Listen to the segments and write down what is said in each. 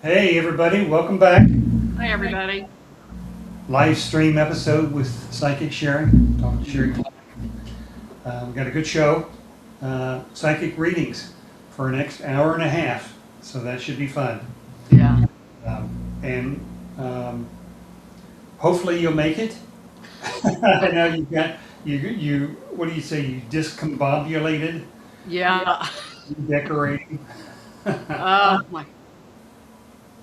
Hey everybody, welcome back. Hi, everybody. Live stream episode with Psychic Shari. Talking to Shari. We got a good show. Psychic readings for the next hour and a half, so that should be fun. Yeah. And hopefully you'll make it. I know you got you. What do you say? You discombobulated, Yeah. decorating. Oh my.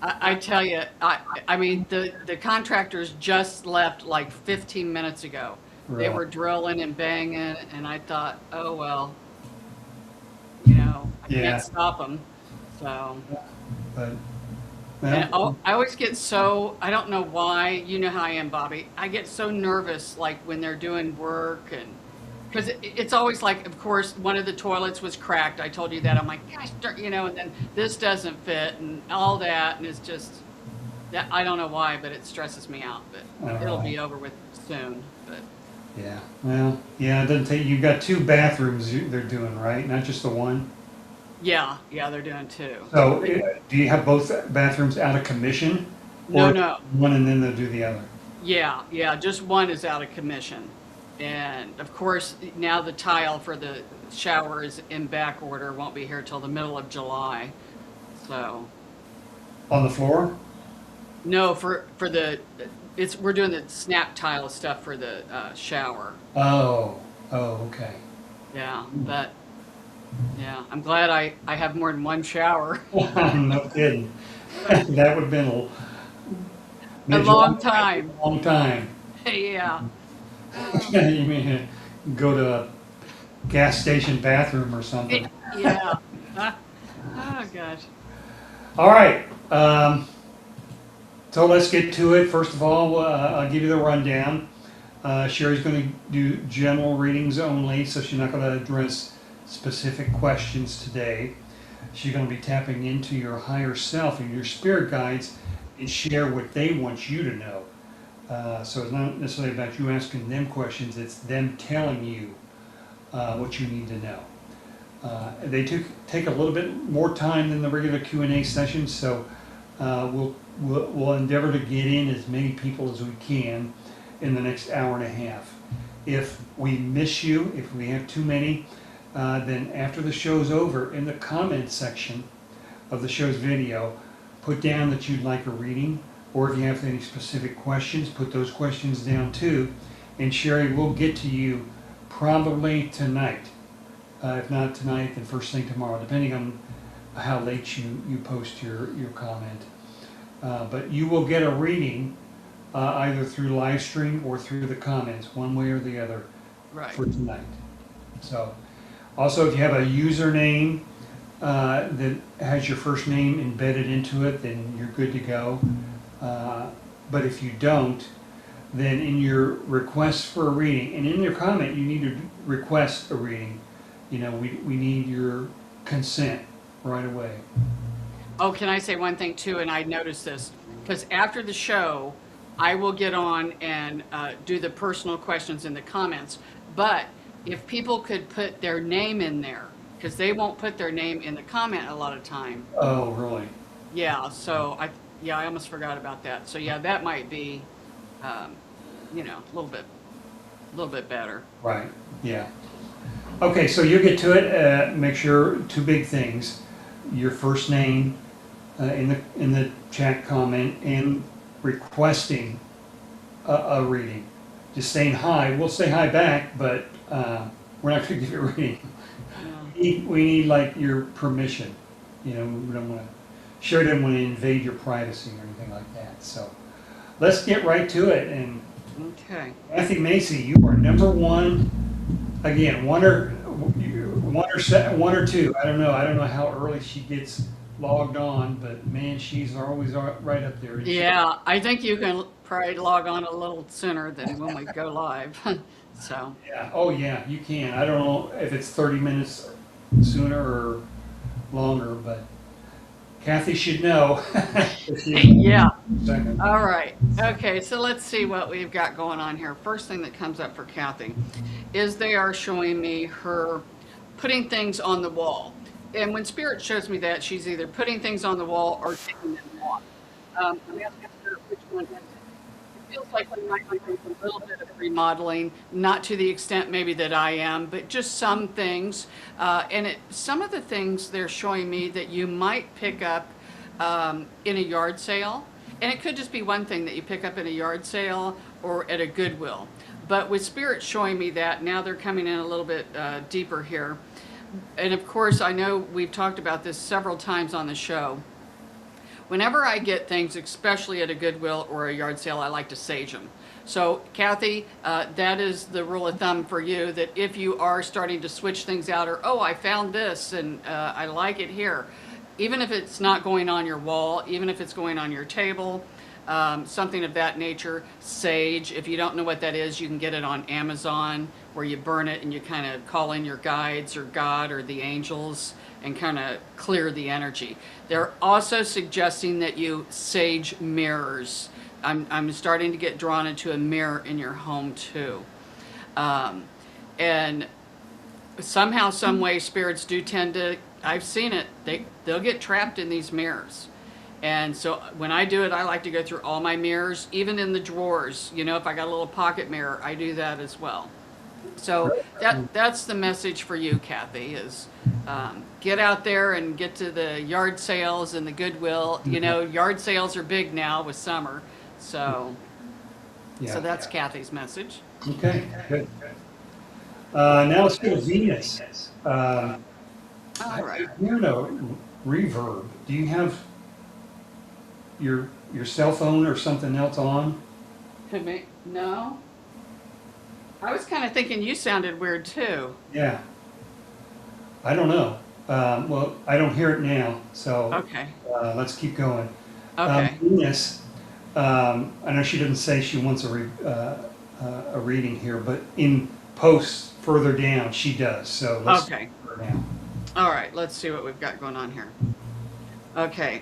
I tell you, I mean, the contractors just left like 15 minutes ago. They Really? were drilling and banging, and I thought, oh, well, I can't Yeah, stop them. So, but and well, I always get so, I don't know why, you know how I am, Bobby. I get so nervous, like when they're doing work and because it's always like, of course, one of the toilets was cracked. I told you that. I'm like, gosh, and then this doesn't fit and all that. And it's just that I don't know why, but it stresses me out. all But it'll right. be over with soon. But Yeah, well, yeah, it doesn't take, you've got two bathrooms they're doing, right? Not just the one? yeah, they're doing two. So, do you have both bathrooms out of commission? No, Or no. one and then they'll do the other? Yeah, just one is out of commission. And of course, now the tile for the shower is in back order, won't be here till the middle of July. So, On the floor? no, for the we're doing the snap tile stuff for the shower. Oh, oh, okay. Yeah, but yeah, I'm glad I have more than one shower. No kidding. That would have been A mid-July, long time. a long time. Yeah. Oh, You may go to a gas station bathroom or something. yeah. Oh gosh. All right, so let's get to it. First of all, I'll give you the rundown. Sherry's going to do general readings only, so she's not going to address specific questions today. She's going to be tapping into your higher self and your spirit guides and share what they want you to know. So it's not necessarily about you asking them questions, it's them telling you what you need to know. They take a little bit more time than the regular Q&A sessions, so we'll endeavor to get in as many people as we can in the next hour and a half. If we miss you, if we have too many, then after the show's over, in the comments section of the show's video, put down that you'd like a reading, or if you have any specific questions, put those questions down too, and Sherry will get to you probably tonight. If not tonight, then first thing tomorrow, depending on how late you post your comment. But you will get a reading either through live stream or through the comments, one way or the other, Right. for tonight. So, also if you have a username that has your first name embedded into it, then you're good to go. But if you don't, then in your request for a reading, and in your comment, you need to request a reading. We need your consent right away. Oh, can I say one thing too? And I noticed this because after the show, I will get on and do the personal questions in the comments. But if people could put their name in there, because they won't put their name in the comment a lot of time. Oh, really? Yeah, so I almost forgot about that. So yeah, that might be, a little bit better. Right, yeah. Okay, so you'll get to it. Make sure two big things: your first name in the chat comment, and requesting a reading. Just saying hi. We'll say hi back, but we're not going to give you a reading. Yeah. We need like your permission. We don't want to. Sure, didn't want to invade your privacy or anything like that. So let's get right to it. And Okay. Kathy Macy, you are number one. Again, one or two. I don't know. I don't know how early she gets logged on, but man, she's always right up there. Yeah, I think you can probably log on a little sooner than when we go live. So, Yeah. Oh, yeah. You can. I don't know if it's 30 minutes sooner or longer, but Kathy should know. yeah. Second. All right. Okay, so let's see what we've got going on here. First thing that comes up for Kathy is they are showing me her putting things on the wall. And when Spirit shows me that, she's either putting things on the wall or taking them off. I'm asking her which one is it. It feels like we might be doing a little bit of remodeling, not to the extent maybe that I am, but just some things. Some of the things they're showing me that you might pick up in a yard sale. And it could just be one thing that you pick up in a yard sale or at a Goodwill. But with Spirit showing me that, now they're coming in a little bit deeper here. And of course, I know we've talked about this several times on the show. Whenever I get things, especially at a Goodwill or a yard sale, I like to sage them. So, Kathy, that is the rule of thumb for you, that if you are starting to switch things out, or, oh, I found this and I like it here, even if it's not going on your wall, even if it's going on your table, something of that nature, sage, if you don't know what that is, you can get it on Amazon, where you burn it and you kind of call in your guides or God or the angels and kind of clear the energy. They're also suggesting that you sage mirrors. I'm starting to get drawn into a mirror in your home too. And somehow, some way, spirits do tend to, I've seen it, they'll get trapped in these mirrors. And so when I do it, I like to go through all my mirrors, even in the drawers. You know, if I got a little pocket mirror, I do that as well. So that's the message for you, Kathy, is get out there and get to the yard sales and the Goodwill. You know, yard sales are big now with summer. So, Yeah. so that's Kathy's message. Okay, good. Now let's go to Venus. All right. I hear no reverb. Do you have your cell phone or something else on? Could be, no? I was kind of thinking you sounded weird too. Yeah. I don't know. Well, I don't hear it now, so Okay. let's keep going. Okay. Venus, I know she didn't say she wants a reading here, but in posts further down, she does. So let's Okay. go now. All right, let's see what we've got going on here. Okay,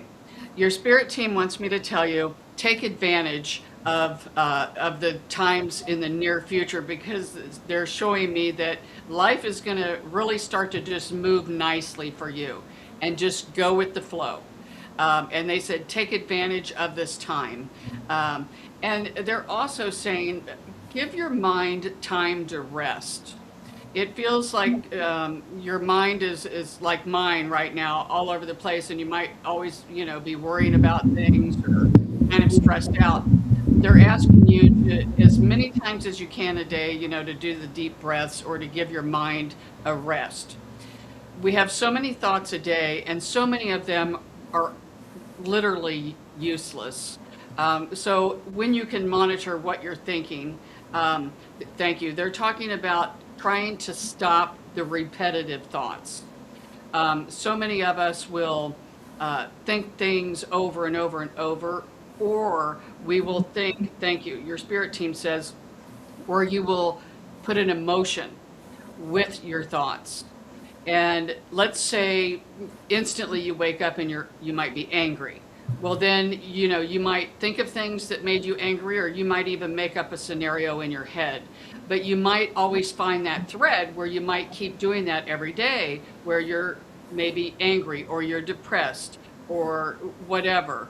your spirit team wants me to tell you, take advantage of the times in the near future, because they're showing me that life is going to really start to just move nicely for you and just go with the flow. And they said, take advantage of this time. And they're also saying, give your mind time to rest. It feels like your mind is like mine right now, all over the place, and you might always, be worrying about things or kind of stressed out. They're asking you to, as many times as you can a day, to do the deep breaths or to give your mind a rest. We have so many thoughts a day, and so many of them are literally useless. So when you can monitor what you're thinking, thank you. They're talking about trying to stop the repetitive thoughts. So many of us will think things over and over and over, or we will think, thank you, your spirit team says, or you will put an emotion with your thoughts. And let's say instantly you wake up and you might be angry. Well, then, you might think of things that made you angry, or you might even make up a scenario in your head. But you might always find that thread where you might keep doing that every day, where you're maybe angry or you're depressed or whatever.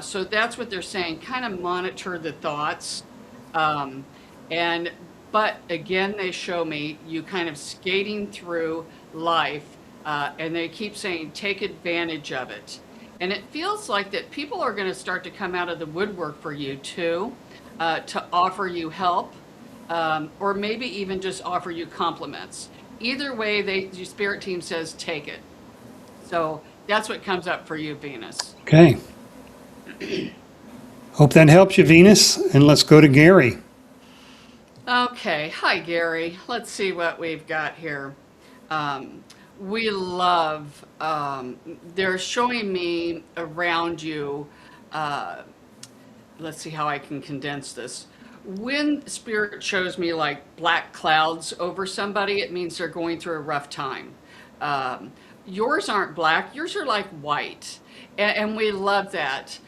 So that's what they're saying. Kind of monitor the thoughts. But again, they show me you kind of skating through life, and they keep saying, take advantage of it. And it feels like that people are going to start to come out of the woodwork for you too, to offer you help, or maybe even just offer you compliments. Either way, your spirit team says, take it. So that's what comes up for you, Venus. Okay. Hope that helps you, Venus. And let's go to Gary. Okay, hi Gary. Let's see what we've got here. We love, they're showing me around you, let's see how I can condense this. When spirit shows me like black clouds over somebody, it means they're going through a rough time. Yours aren't black, yours are like white. And we love that.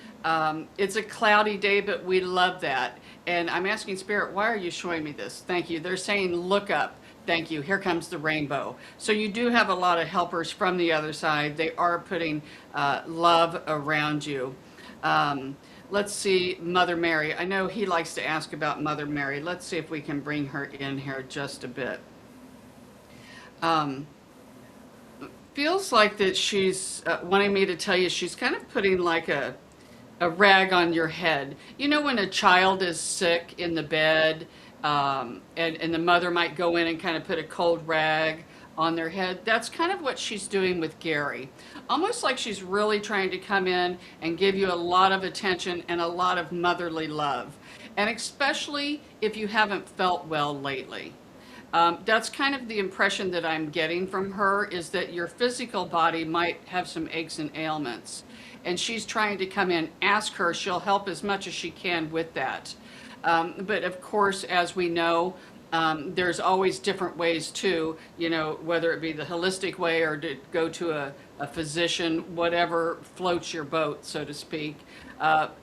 It's a cloudy day, but we love that. And I'm asking Spirit, why are you showing me this? Thank you. They're saying, look up. Thank you. Here comes the rainbow. So you do have a lot of helpers from the other side. They are putting love around you. Let's see, Mother Mary. I know he likes to ask about Mother Mary. Let's see if we can bring her in here just a bit. Um, Feels like that she's wanting me to tell you she's kind of putting like a rag on your head. You know, when a child is sick in the bed, and the mother might go in and kind of put a cold rag on their head. That's kind of what she's doing with Gary. Almost like she's really trying to come in and give you a lot of attention and a lot of motherly love. And especially if you haven't felt well lately. That's kind of the impression that I'm getting from her, is that your physical body might have some aches and ailments. And she's trying to come in, ask her, she'll help as much as she can with that. But of course, as we know, there's always different ways too, you know, whether it be the holistic way or to go to a physician, whatever floats your boat, so to speak.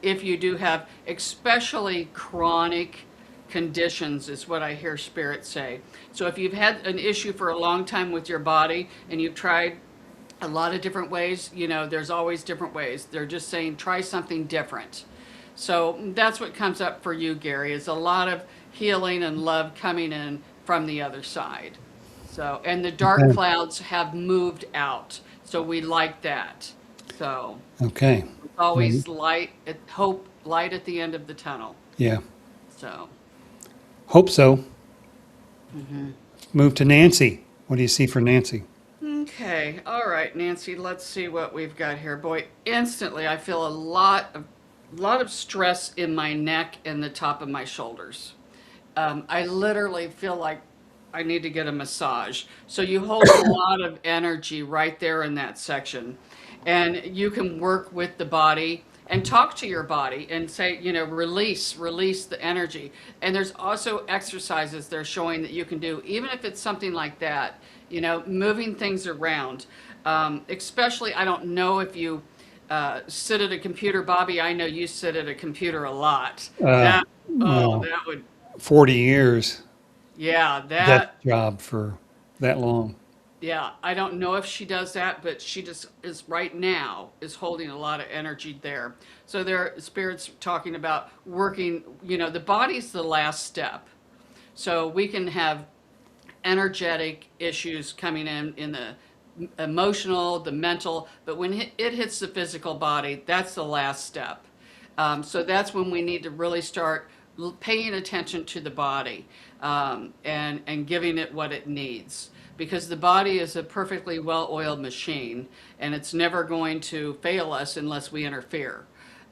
If you do have especially chronic conditions, is what I hear Spirit say. So if you've had an issue for a long time with your body and you've tried a lot of different ways, you know, there's always different ways. They're just saying try something different. So that's what comes up for you, Gary, is a lot of healing and love coming in from the other side. So, and the dark Okay. clouds have moved out. So we like that. So Okay. it's Well, always light, hope, light at the end of the tunnel. yeah. So, Hope so. Move to Nancy. What do you see for Nancy? okay. All right, Nancy, let's see what we've got here. Boy, instantly I feel a lot of stress in my neck and the top of my shoulders. I literally feel like I need to get a massage. So you hold a lot of energy right there in that section. And you can work with the body and talk to your body and say, you know, release the energy. And there's also exercises they're showing that you can do, even if it's something like that, you know, moving things around. Especially, I don't know if you sit at a computer, Bobby. I know you sit at a computer a lot. That, oh, Well, that would, 40 years yeah, desk that, job for that long. yeah. I don't know if she does that, but she just is right now is holding a lot of energy there. So there, spirits talking about working, you know, the body's the last step. So we can have energetic issues coming in the emotional, the mental, but when it hits the physical body, that's the last step. So that's when we need to really start paying attention to the body, and giving it what it needs. Because the body is a perfectly well-oiled machine, and it's never going to fail us unless we interfere.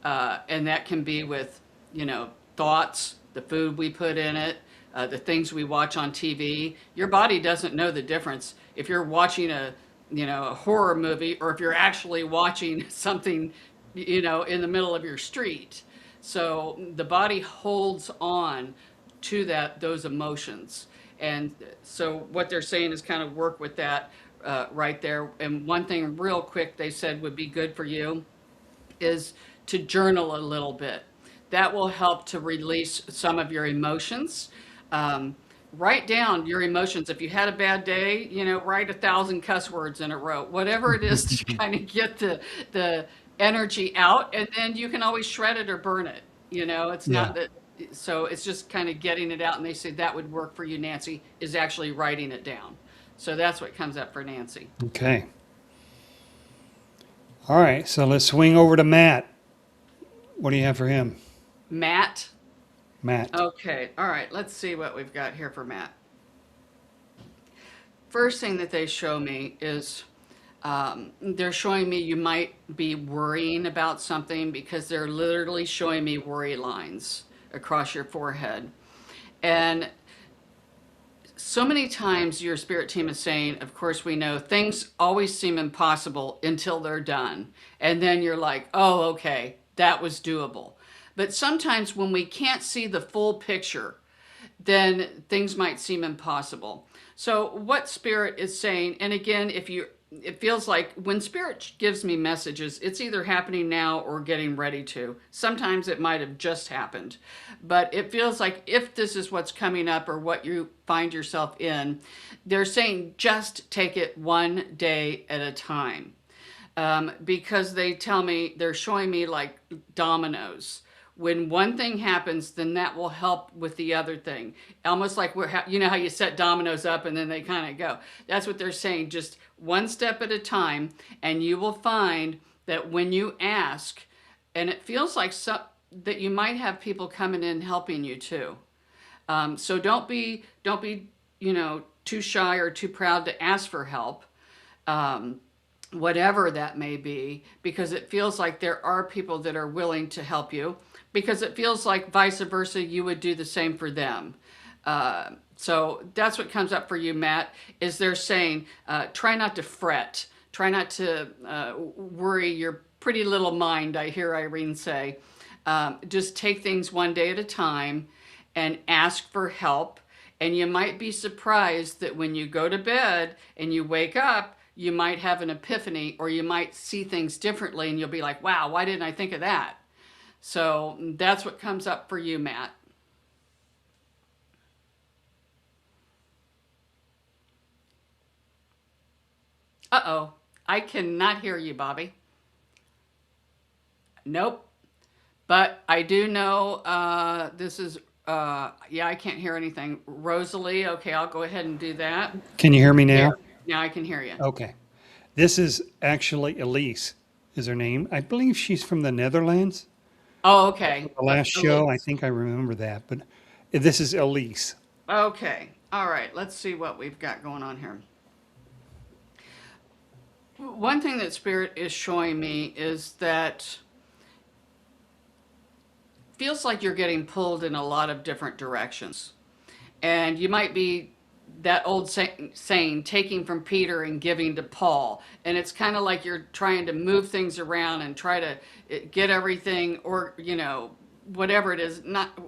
And that can be with, you know, thoughts, the food we put in it, the things we watch on TV. Your body doesn't know the difference if you're watching a horror movie or if you're actually watching something, you know, in the middle of your street. So the body holds on to those emotions. And so what they're saying is kind of work with that right there. And one thing real quick they said would be good for you is to journal a little bit. That will help to release some of your emotions. Um, Write down your emotions. If you had a bad day, you know, write 1,000 cuss words in a row, whatever it is to kind of get the energy out, and then you can always shred it or burn it. You know, it's Yeah. not that. So it's just kind of getting it out. And they say that would work for you, Nancy, is actually writing it down. So that's what comes up for Nancy. Okay. All right. So let's swing over to Matt. What do you have for him? Matt. Matt. Okay. All right. Let's see what we've got here for Matt. First thing that they show me is they're showing me you might be worrying about something, because they're literally showing me worry lines across your forehead. And so many times your spirit team is saying, of course, we know things always seem impossible until they're done. And then you're like, oh, okay, that was doable. But sometimes when we can't see the full picture, then things might seem impossible. So what spirit is saying, and again, it feels like when spirit gives me messages, it's either happening now or getting ready to. Sometimes it might have just happened, but it feels like if this is what's coming up or what you find yourself in, they're saying just take it one day at a time. because they're showing me like dominoes. When one thing happens, then that will help with the other thing. Almost like you know how you set dominoes up and then they kind of go. That's what they're saying, just one step at a time. And you will find that when you ask, and it feels like that you might have people coming in helping you too. So don't be, too shy or too proud to ask for help. Whatever that may be, because it feels like there are people that are willing to help you, because it feels like vice versa, you would do the same for them. So that's what comes up for you, Matt, is they're saying, try not to fret, try not to worry your pretty little mind, I hear Irene say. Just take things one day at a time and ask for help. And you might be surprised that when you go to bed and you wake up, you might have an epiphany, or you might see things differently and you'll be like, wow, why didn't I think of that? So that's what comes up for you, Matt. Uh-oh, I cannot hear you, Bobby. Nope. But I do know this is, yeah, I can't hear anything. Rosalie, okay, I'll go ahead and do that. Can you hear me now? There, now I can hear you. Okay. This is actually Elise, is her name. I believe she's from the Netherlands. Oh, okay. The last show, I think I remember that. But this is Elise. Okay. All right. Let's see what we've got going on here. One thing that Spirit is showing me is that feels like you're getting pulled in a lot of different directions. And you might be that old saying, taking from Peter and giving to Paul. And it's kind of like you're trying to move things around and try to get everything, or, whatever it is.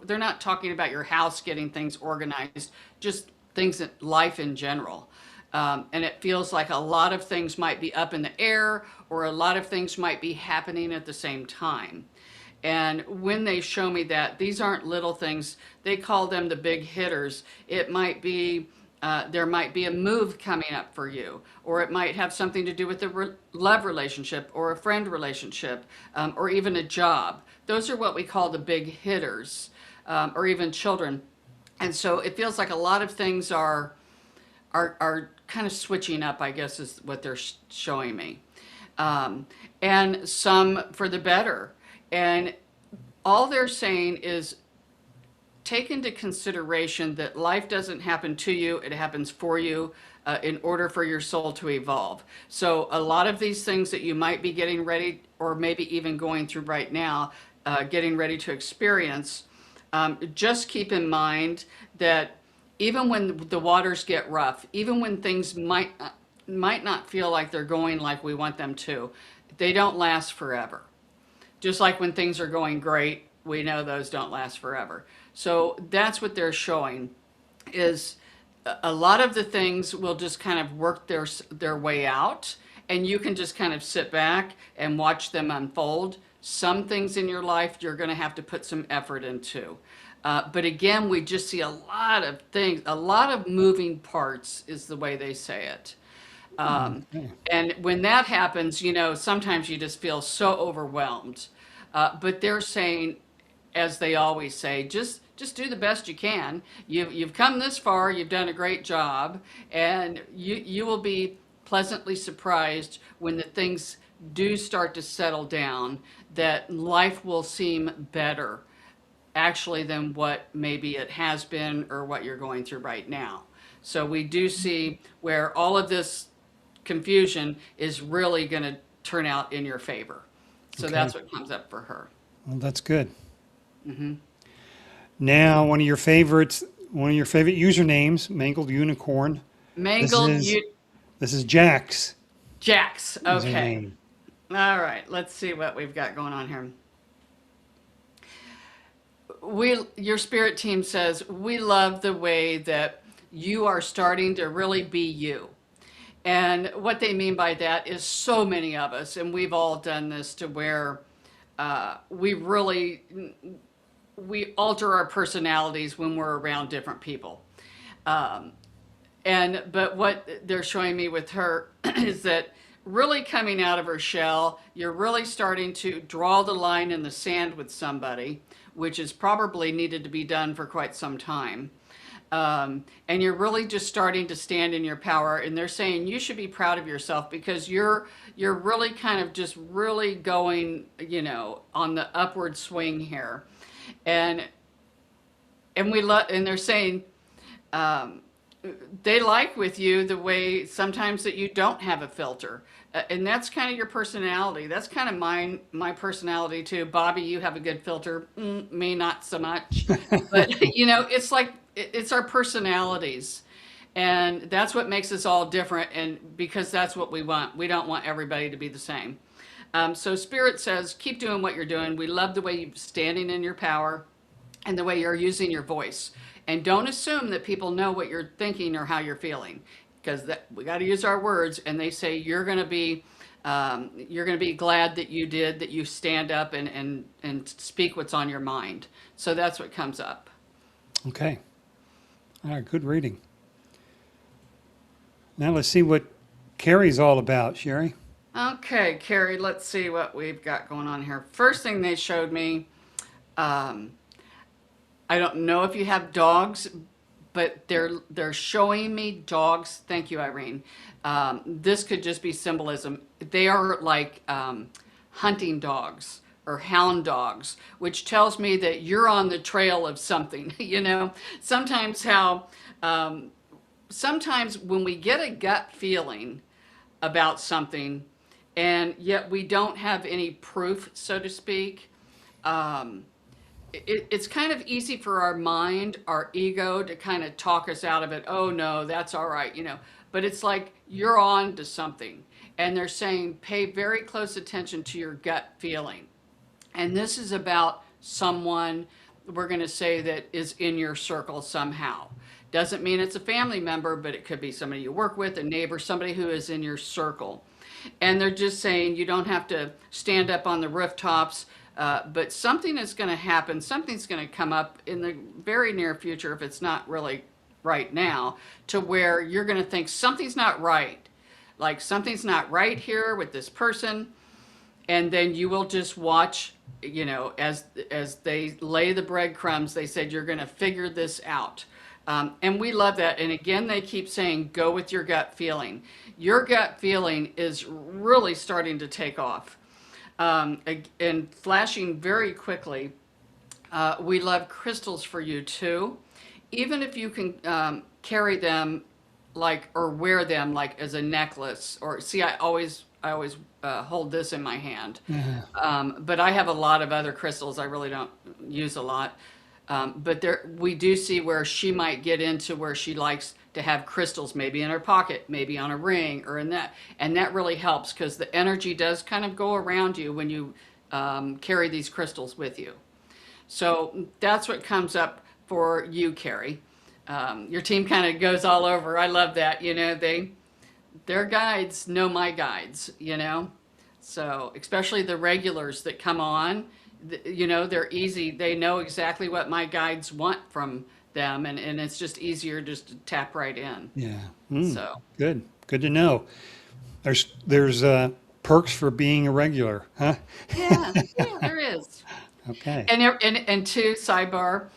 They're not talking about your house getting things organized, just things in life in general. And it feels like a lot of things might be up in the air, or a lot of things might be happening at the same time. And when they show me that, these aren't little things. They call them the big hitters. It might be, there might be a move coming up for you, or it might have something to do with a love relationship or a friend relationship, or even a job. Those are what we call the big hitters, or even children. And so it feels like a lot of things are kind of switching up, I guess, is what they're showing me. And some for the better. And all they're saying is take into consideration that life doesn't happen to you, it happens for you in order for your soul to evolve. So a lot of these things that you might be getting ready, or maybe even going through right now, getting ready to experience, just keep in mind that even when the waters get rough, even when things might not feel like they're going like we want them to, they don't last forever. Just like when things are going great, we know those don't last forever. So that's what they're showing, is a lot of the things will just kind of work their way out, and you can just kind of sit back and watch them unfold. Some things in your life you're going to have to put some effort into. But again, we just see a lot of things, a lot of moving parts is the way they say it. And when that happens, sometimes you just feel so overwhelmed. But they're saying, as they always say, just do the best you can. You've come this far, you've done a great job, and you will be pleasantly surprised when the things do start to settle down, that life will seem better actually than what maybe it has been or what you're going through right now. So we do see where all of this confusion is really going to turn out in your favor. So Okay. that's what comes up for her. Well, that's good. Now, one of your favorite usernames, Mangled Unicorn. Mangled This is Jax. Jax. Is her Okay. name. All right. Let's see what we've got going on here. Your spirit team says, we love the way that you are starting to really be you. And what they mean by that is so many of us, and we've all done this, to where we alter our personalities when we're around different people. But what they're showing me with her is that really coming out of her shell. You're really starting to draw the line in the sand with somebody, which is probably needed to be done for quite some time. And you're really just starting to stand in your power. And they're saying you should be proud of yourself because you're really kind of just really going, on the upward swing here. And and they're saying they like with you the way sometimes that you don't have a filter. And that's kind of your personality. That's kind of my personality too. Bobby, you have a good filter. Me, not so much. But it's like it's our personalities, and that's what makes us all different. And because that's what we want. We don't want everybody to be the same. So Spirit says, keep doing what you're doing. We love the way you're standing in your power and the way you're using your voice. And don't assume that people know what you're thinking or how you're feeling, because we got to use our words. And they say you're going to be glad that you stand up and speak what's on your mind. So that's what comes up. Okay. All right, good reading. Now let's see what Carrie's all about, Shari. Okay, Carrie, let's see what we've got going on here. First thing they showed me, I don't know if you have dogs, but they're showing me dogs. Thank you, Irene. This could just be symbolism. They are like hunting dogs or hound dogs, which tells me that you're on the trail of something. Sometimes sometimes when we get a gut feeling about something, and yet we don't have any proof, so to speak. It's kind of easy for our mind, our ego, to kind of talk us out of it. Oh no, that's all right, But it's like you're on to something, and they're saying pay very close attention to your gut feeling. And this is about someone, we're going to say, that is in your circle somehow. Doesn't mean it's a family member, but it could be somebody you work with, a neighbor, somebody who is in your circle. And they're just saying you don't have to stand up on the rooftops, but something is going to happen. Something's going to come up in the very near future, if it's not really right now, to where you're going to think something's not right. Like something's not right here with this person. And then you will just watch, as they lay the breadcrumbs, they said you're going to figure this out. And we love that. And again, they keep saying, go with your gut feeling. Your gut feeling is really starting to take off. And flashing very quickly, we love crystals for you too. Even if you can carry them or wear them like as a necklace, or see, I always hold this in my hand. But I have a lot of other crystals I really don't use a lot. But we do see where she might get into where she likes to have crystals, maybe in her pocket, maybe on a ring or in that. And that really helps because the energy does kind of go around you when you carry these crystals with you. So that's what comes up for you, Carrie. Your team kind of goes all over. I love that. Their guides know my guides, So especially the regulars that come on, they're easy. They know exactly what my guides want from them, and it's just easier just to tap right in. Yeah. So Good to know. There's perks for being a regular, huh? yeah, there is. Okay. And two, sidebar,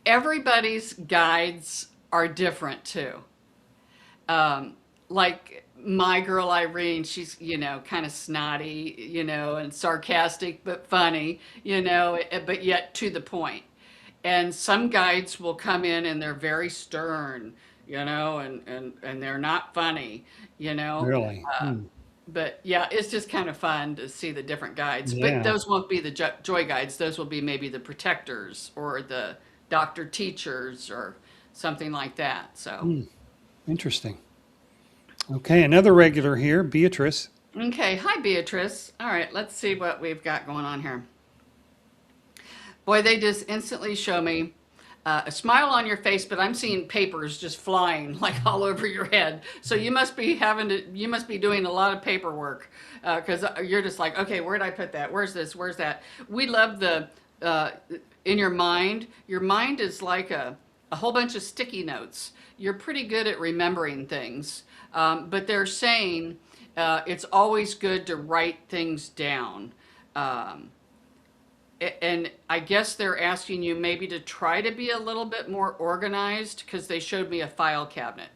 everybody's guides are different too. Like my girl Irene, she's, kind of snotty, and sarcastic, but funny, but yet to the point. And some guides will come in and they're very stern, and they're not funny, Really? But yeah, it's just kind of fun to see the different guides. Yeah. But those won't be the joy guides. Those will be maybe the protectors or the doctor teachers or something like that. So Interesting. Okay, another regular here, Beatrice. Okay, hi Beatrice. All right, let's see what we've got going on here. Boy, they just instantly show me a smile on your face, but I'm seeing papers just flying like all over your head. So you must be doing a lot of paperwork because you're just like, okay, where did I put that? Where's this? Where's that? We love in your mind. Your mind is like a whole bunch of sticky notes. You're pretty good at remembering things. But they're saying It's always good to write things down. Um, and I guess they're asking you maybe to try to be a little bit more organized because they showed me a file cabinet.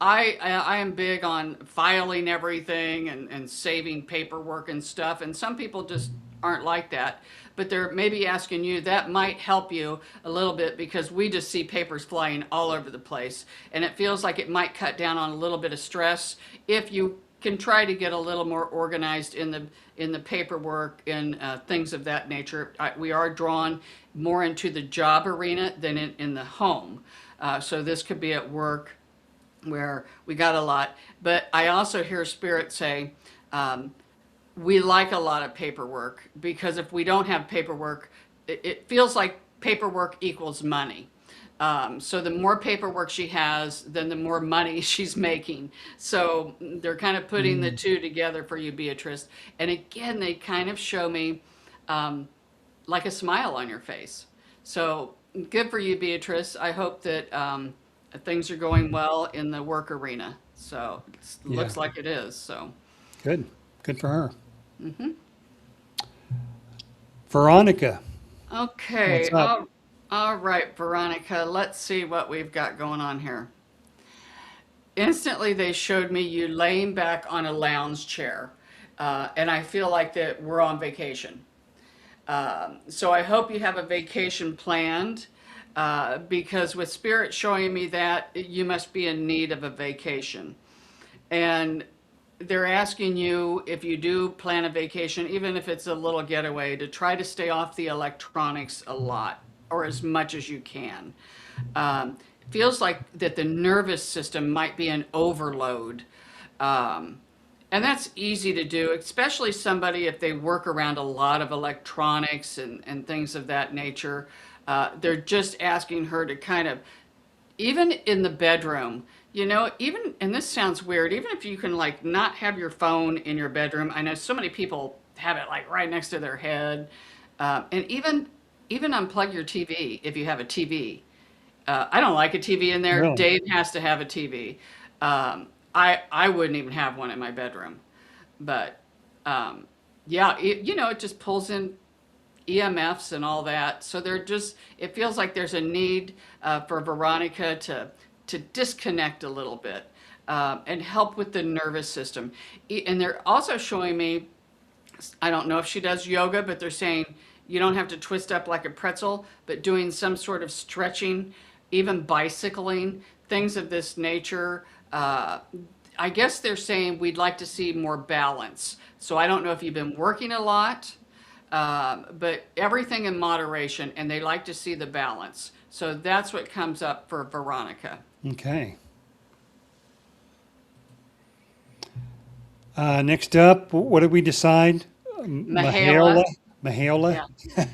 I am big on filing everything and saving paperwork and stuff, and some people just aren't like that. But they're maybe asking you that might help you a little bit because we just see papers flying all over the place, and it feels like it might cut down on a little bit of stress if you can try to get a little more organized in the paperwork and things of that nature. We are drawn more into the job arena than in the home, so this could be at work where we got a lot. But I also hear spirit say, we like a lot of paperwork because if we don't have paperwork, it feels like paperwork equals money. So the more paperwork she has, then the more money she's making. So they're kind of putting the Mm. two together for you, Beatrice. And again, they kind of show me like a smile on your face. So good for you, Beatrice. I hope that things are going well in the work arena. So it Yeah, looks like it is. So, good. Good for her. Veronica, what's okay. up? All right, Veronica, let's see what we've got going on here. Instantly, they showed me you laying back on a lounge chair. And I feel like that we're on vacation. So I hope you have a vacation planned because with Spirit showing me that, you must be in need of a vacation. And they're asking you if you do plan a vacation, even if it's a little getaway, to try to stay off the electronics a lot or as much as you can. It feels like that the nervous system might be an overload. Um, and that's easy to do, especially somebody if they work around a lot of electronics and things of that nature. They're just asking her to kind of, even in the bedroom, even, and this sounds weird, even if you can like not have your phone in your bedroom. I know so many people have it like right next to their head. And even unplug your TV if you have a TV. I don't like a TV in there. Really? Dave has to have a TV. I wouldn't even have one in my bedroom, but yeah, it just pulls in EMFs and all that. So it feels like there's a need for Veronica to disconnect a little bit and help with the nervous system. And they're also showing me, I don't know if she does yoga, but they're saying you don't have to twist up like a pretzel, but doing some sort of stretching, even bicycling, things of this nature. I guess they're saying we'd like to see more balance. So I don't know if you've been working a lot, but everything in moderation, and they like to see the balance. So that's what comes up for Veronica. Okay. Next up, what did we decide? Mahala. Mahala? Mahala? Yeah.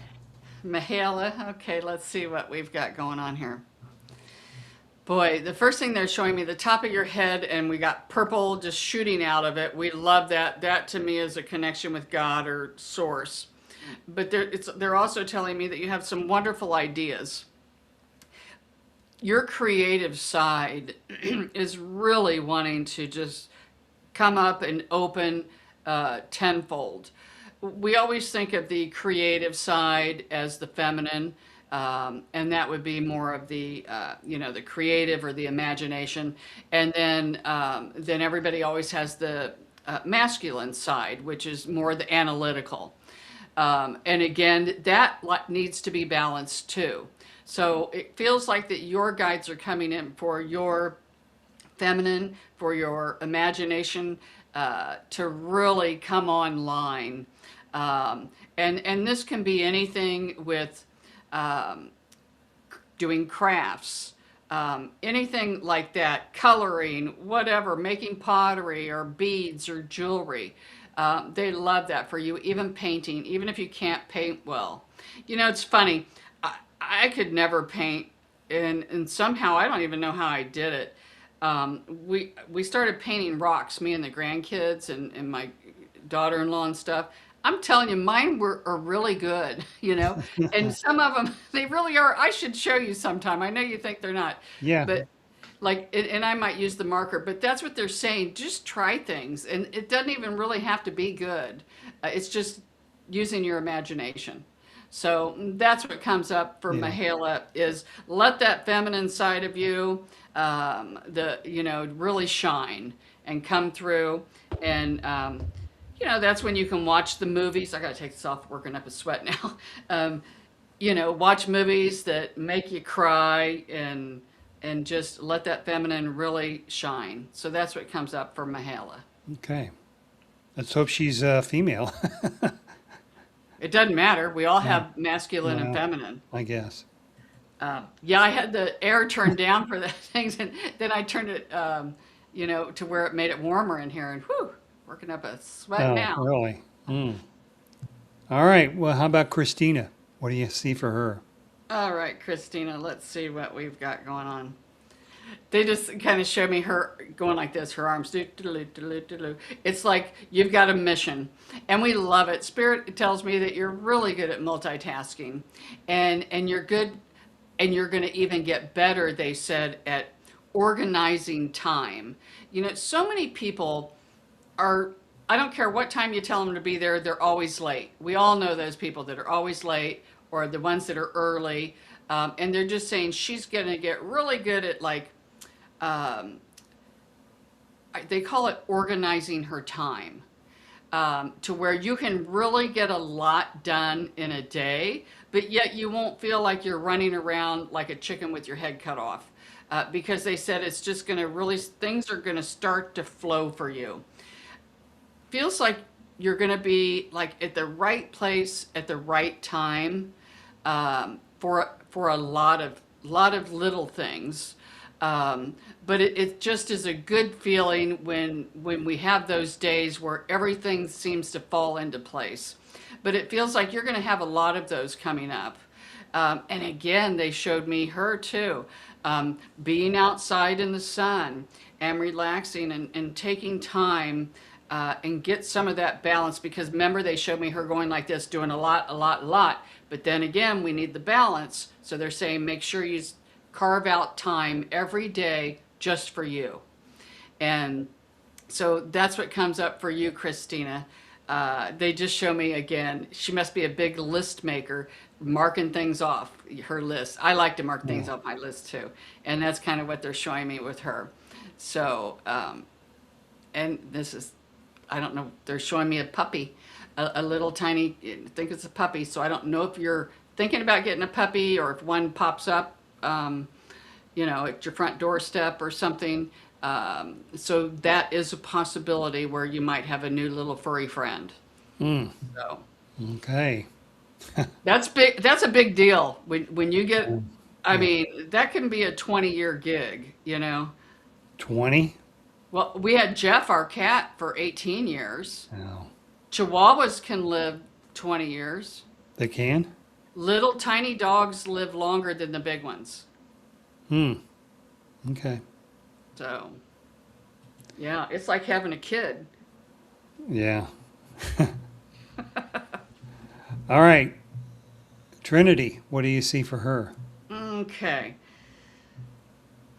Mahala. Okay, let's see what we've got going on here. Boy, the first thing they're showing me the top of your head, and we got purple just shooting out of it. We love that. That to me is a connection with God or source. But they're also telling me that you have some wonderful ideas. Your creative side is really wanting to just come up and open tenfold. We always think of the creative side as the feminine, and that would be more of the creative or the imagination. And then everybody always has the masculine side, which is more the analytical. And again, that needs to be balanced too. So it feels like that your guides are coming in for your feminine, for your imagination to really come online. And this can be anything with um, doing crafts, anything like that, coloring, whatever, making pottery or beads or jewelry. They love that for you, even painting, even if you can't paint well. It's funny. I could never paint, and somehow I don't even know how I did it. We started painting rocks, me and the grandkids and my daughter-in-law and stuff. I'm telling you, mine are really good. And some of them, they really are. I should show you sometime. I know you think they're not, Yeah. but like, and I might use the marker, but that's what they're saying. Just try things, and it doesn't even really have to be good. It's just using your imagination. So that's what comes up for Yeah. Mahala is let that feminine side of you, really shine and come through, and that's when you can watch the movies. I gotta take this off, working up a sweat now. Um, watch movies that make you cry and just let that feminine really shine. So that's what comes up for Mahala. Okay. Let's hope she's female. It doesn't matter. We all Yeah. have masculine and Well, feminine. I guess. Yeah, I had the air turned down for the things, and then I turned it, to where it made it warmer in here, and whew, working up a sweat Oh, now. really? Mm. All right. Well, how about Christina? What do you see for her? All right, Christina, let's see what we've got going on. They just kind of show me her going like this, her arms. It's like you've got a mission, and we love it. Spirit tells me that you're really good at multitasking, and you're good, and you're going to even get better. They said at organizing time. So many people are. I don't care what time you tell them to be there, they're always late. We all know those people that are always late, or the ones that are early, and they're just saying she's going to get really good at like um, they call it organizing her time, to where you can really get a lot done in a day, but yet you won't feel like you're running around like a chicken with your head cut off. Because they said it's just going to really, things are going to start to flow for you. Feels like you're going to be like at the right place at the right time, for a lot of little things. But it just is a good feeling when we have those days where everything seems to fall into place. But it feels like you're going to have a lot of those coming up. And again, they showed me her too, being outside in the sun and relaxing and taking time, and get some of that balance. Because remember, they showed me her going like this, doing a lot, a lot, a lot. But then again, we need the balance. So they're saying make sure you carve out time every day just for you. And so that's what comes up for you, Christina. They just show me again, she must be a big list maker, marking things off her list. I like to mark things Yeah. off my list too. And that's kind of what they're showing me with her. So, and this is, I don't know, they're showing me a puppy, a little tiny, I think it's a puppy. So I don't know if you're thinking about getting a puppy or if one pops up, at your front doorstep or something. So that is a possibility where you might have a new little furry friend. Mm. So Okay. that's big. That's a big deal when you get. I Yeah. mean, that can be a 20-year gig. 20? Well, we had Jeff, our cat, for 18 years. Oh. Chihuahuas can live 20 years. They can? Little tiny dogs live longer than the big ones. Hmm. Okay. So, yeah, it's like having a kid. Yeah. All right. Trinity, what do you see for her? Okay.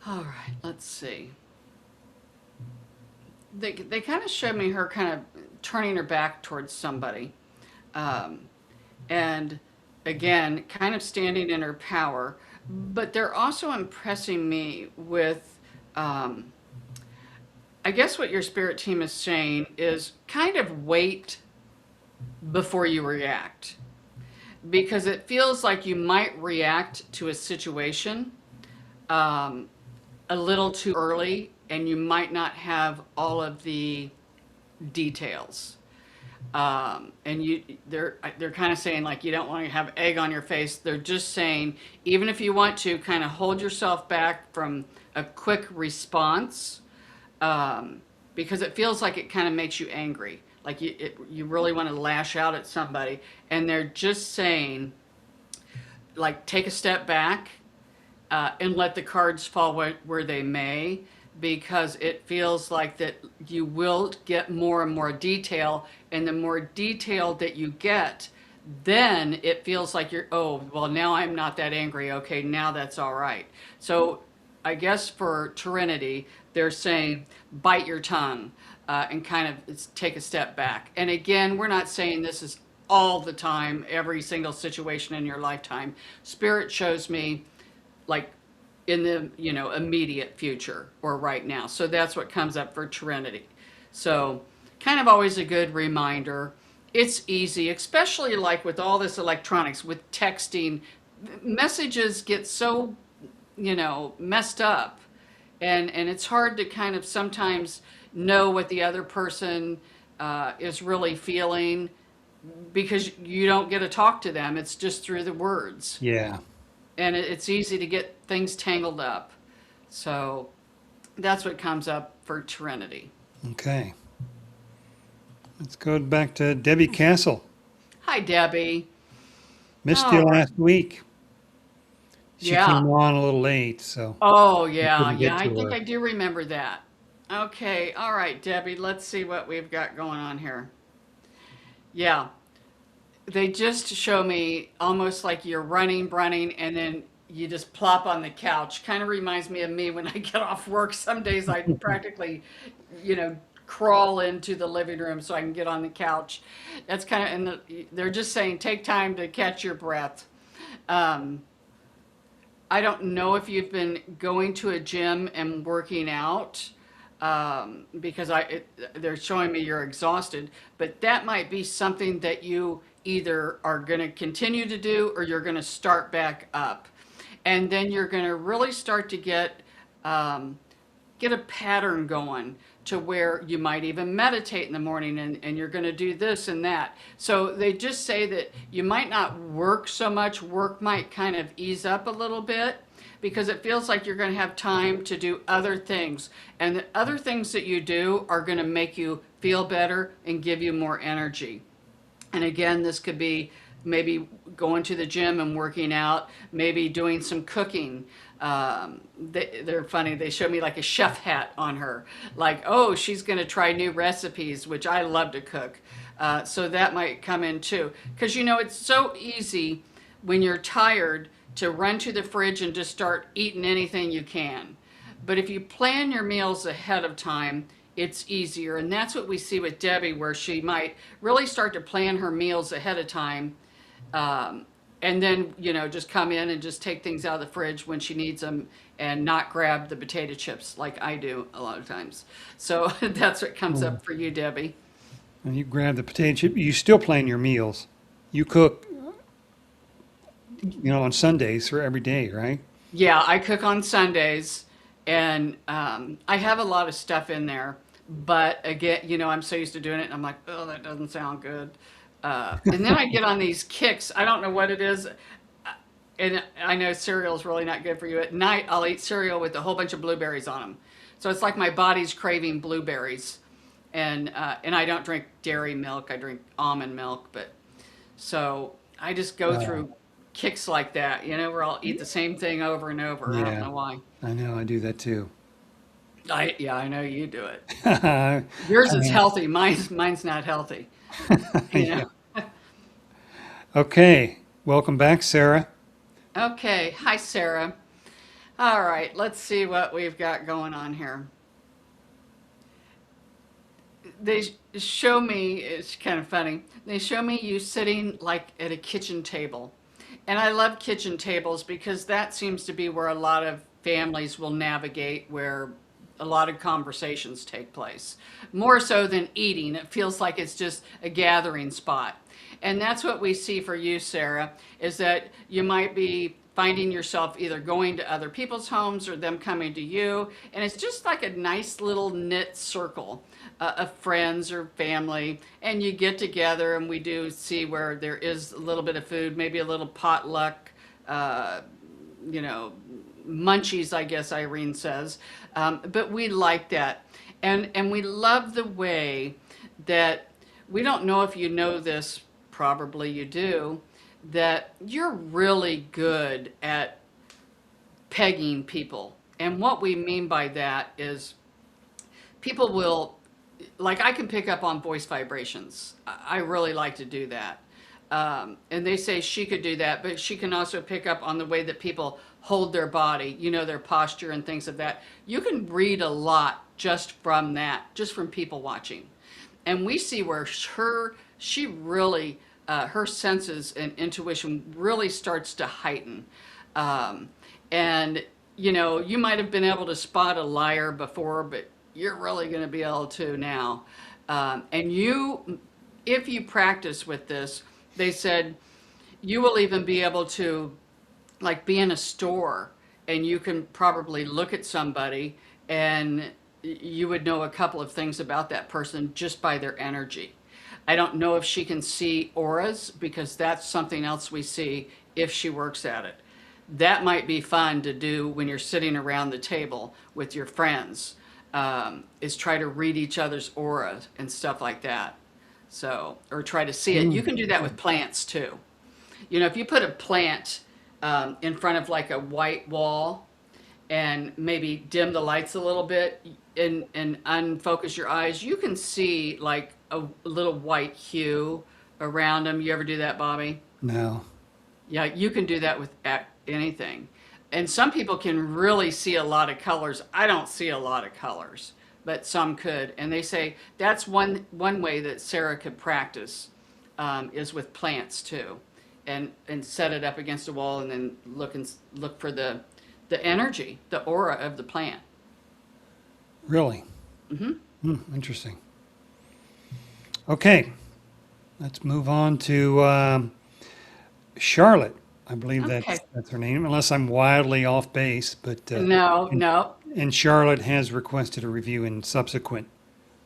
All right, let's see. They kind of showed me her kind of turning her back towards somebody. Um, and again, kind of standing in her power. But they're also impressing me with, I guess what your spirit team is saying is kind of wait before you react. Because it feels like you might react to a situation, um, a little too early, and you might not have all of the details. And they're kind of saying like you don't want to have egg on your face. They're just saying even if you want to kind of hold yourself back from a quick response, because it feels like it kind of makes you angry. Like you really want to lash out at somebody, and they're just saying like take a step back, and let the cards fall where they may, because it feels like that you will get more and more detail, and the more detail that you get, then it feels like you're, oh, well, now I'm not that angry. Okay, now that's all right. So I guess for Trinity, they're saying bite your tongue and kind of take a step back. And again, we're not saying this is all the time, every single situation in your lifetime. Spirit shows me like in the immediate future or right now. So that's what comes up for Trinity. So kind of always a good reminder. It's easy, especially like with all this electronics, with texting, messages get so messed up, and it's hard to kind of sometimes know what the other person is really feeling because you don't get to talk to them. It's just through the words, Yeah. and it's easy to get things tangled up. So that's what comes up for Trinity. Okay. Let's go back to Debbie Castle. Hi, Debbie. Missed you All right. last week. She Yeah. came on a little late, so Oh, we yeah. couldn't Yeah, get I to think her. I do remember that. Okay. All right, Debbie. Let's see what we've got going on here. Yeah. They just show me almost like you're running, and then you just plop on the couch. Kind of reminds me of me when I get off work. Some days I practically, you know, crawl into the living room so I can get on the couch. That's kind of, and they're just saying take time to catch your breath. Um, I don't know if you've been going to a gym and working out because they're showing me you're exhausted, but that might be something that you either are going to continue to do or you're going to start back up. And then you're going to really start to um, get a pattern going to where you might even meditate in the morning and you're going to do this and that. So they just say that you might not work so much, work might kind of ease up a little bit because it feels like you're going to have time to do other things. And the other things that you do are going to make you feel better and give you more energy. And again, this could be maybe going to the gym and working out, maybe doing some cooking. They're funny. They show me like a chef hat on her, like, oh, she's going to try new recipes, which I love to cook. So that might come in too. Because, it's so easy when you're tired to run to the fridge and just start eating anything you can. But if you plan your meals ahead of time, it's easier. And that's what we see with Debbie, where she might really start to plan her meals ahead of time. And then, just come in and just take things out of the fridge when she needs them and not grab the potato chips like I do a lot of times. So that's what comes Oh. up for you, Debbie. And you grab the potato chip. You still plan your meals. You cook, on Sundays for every day, right? Yeah, I cook on Sundays and I have a lot of stuff in there. But again, I'm so used to doing it and I'm like, oh, that doesn't sound good. And then I get on these kicks. I don't know what it is. And I know cereal is really not good for you. At night, I'll eat cereal with a whole bunch of blueberries on them. So it's like my body's craving blueberries. And I don't drink dairy milk. I drink almond milk. But so I just go Wow. through kicks like that, where I'll eat the same thing over and over. I don't Yeah, know why. I know. I do that too. Yeah, I know you do it. I Yours is mean, healthy. Mine's not healthy. You yeah. know. Okay. Welcome back, Sarah. Okay. Hi, Sarah. All right. Let's see what we've got going on here. They show me, it's kind of funny. They show me you sitting like at a kitchen table. And I love kitchen tables because that seems to be where a lot of families will navigate, where a lot of conversations take place. More so than eating, it feels like it's just a gathering spot. And that's what we see for you, Sarah, is that you might be finding yourself either going to other people's homes or them coming to you. And it's just like a nice little knit circle of friends or family. And you get together, and we do see where there is a little bit of food, maybe a little potluck, uh, you know, munchies, I guess Irene says. But we like that. And we love the way that we don't know if you know this, probably you do, that you're really good at pegging people. And what we mean by that is people will, like, I can pick up on voice vibrations. I really like to do that. And they say she could do that, but she can also pick up on the way that people hold their body, their posture and things of that. You can read a lot just from that, just from people watching. And we see where she really, her senses and intuition really starts to heighten. Um, and, you might have been able to spot a liar before, but you're really going to be able to now. And if you practice with this, they said you will even be able to like be in a store and you can probably look at somebody and you would know a couple of things about that person just by their energy. I don't know if she can see auras because that's something else we see if she works at it. That might be fun to do when you're sitting around the table with your friends, is try to read each other's aura and stuff like that. So, or try to see it. You can do that with plants too. If you put a plant in front of like a white wall and maybe dim the lights a little bit and unfocus your eyes, you can see like a little white hue around them. You ever do that, Bobby? No. Yeah, you can do that with anything. And some people can really see a lot of colors. I don't see a lot of colors, but some could. And they say that's one way that Sarah could practice, is with plants too, and set it up against a wall and then look for the energy, the aura of the plant. Really? Mm-hmm. Interesting. Okay, let's move on to Charlotte. I believe Okay. that's her name, unless I'm wildly off base. But No, no. and Charlotte has requested a review in subsequent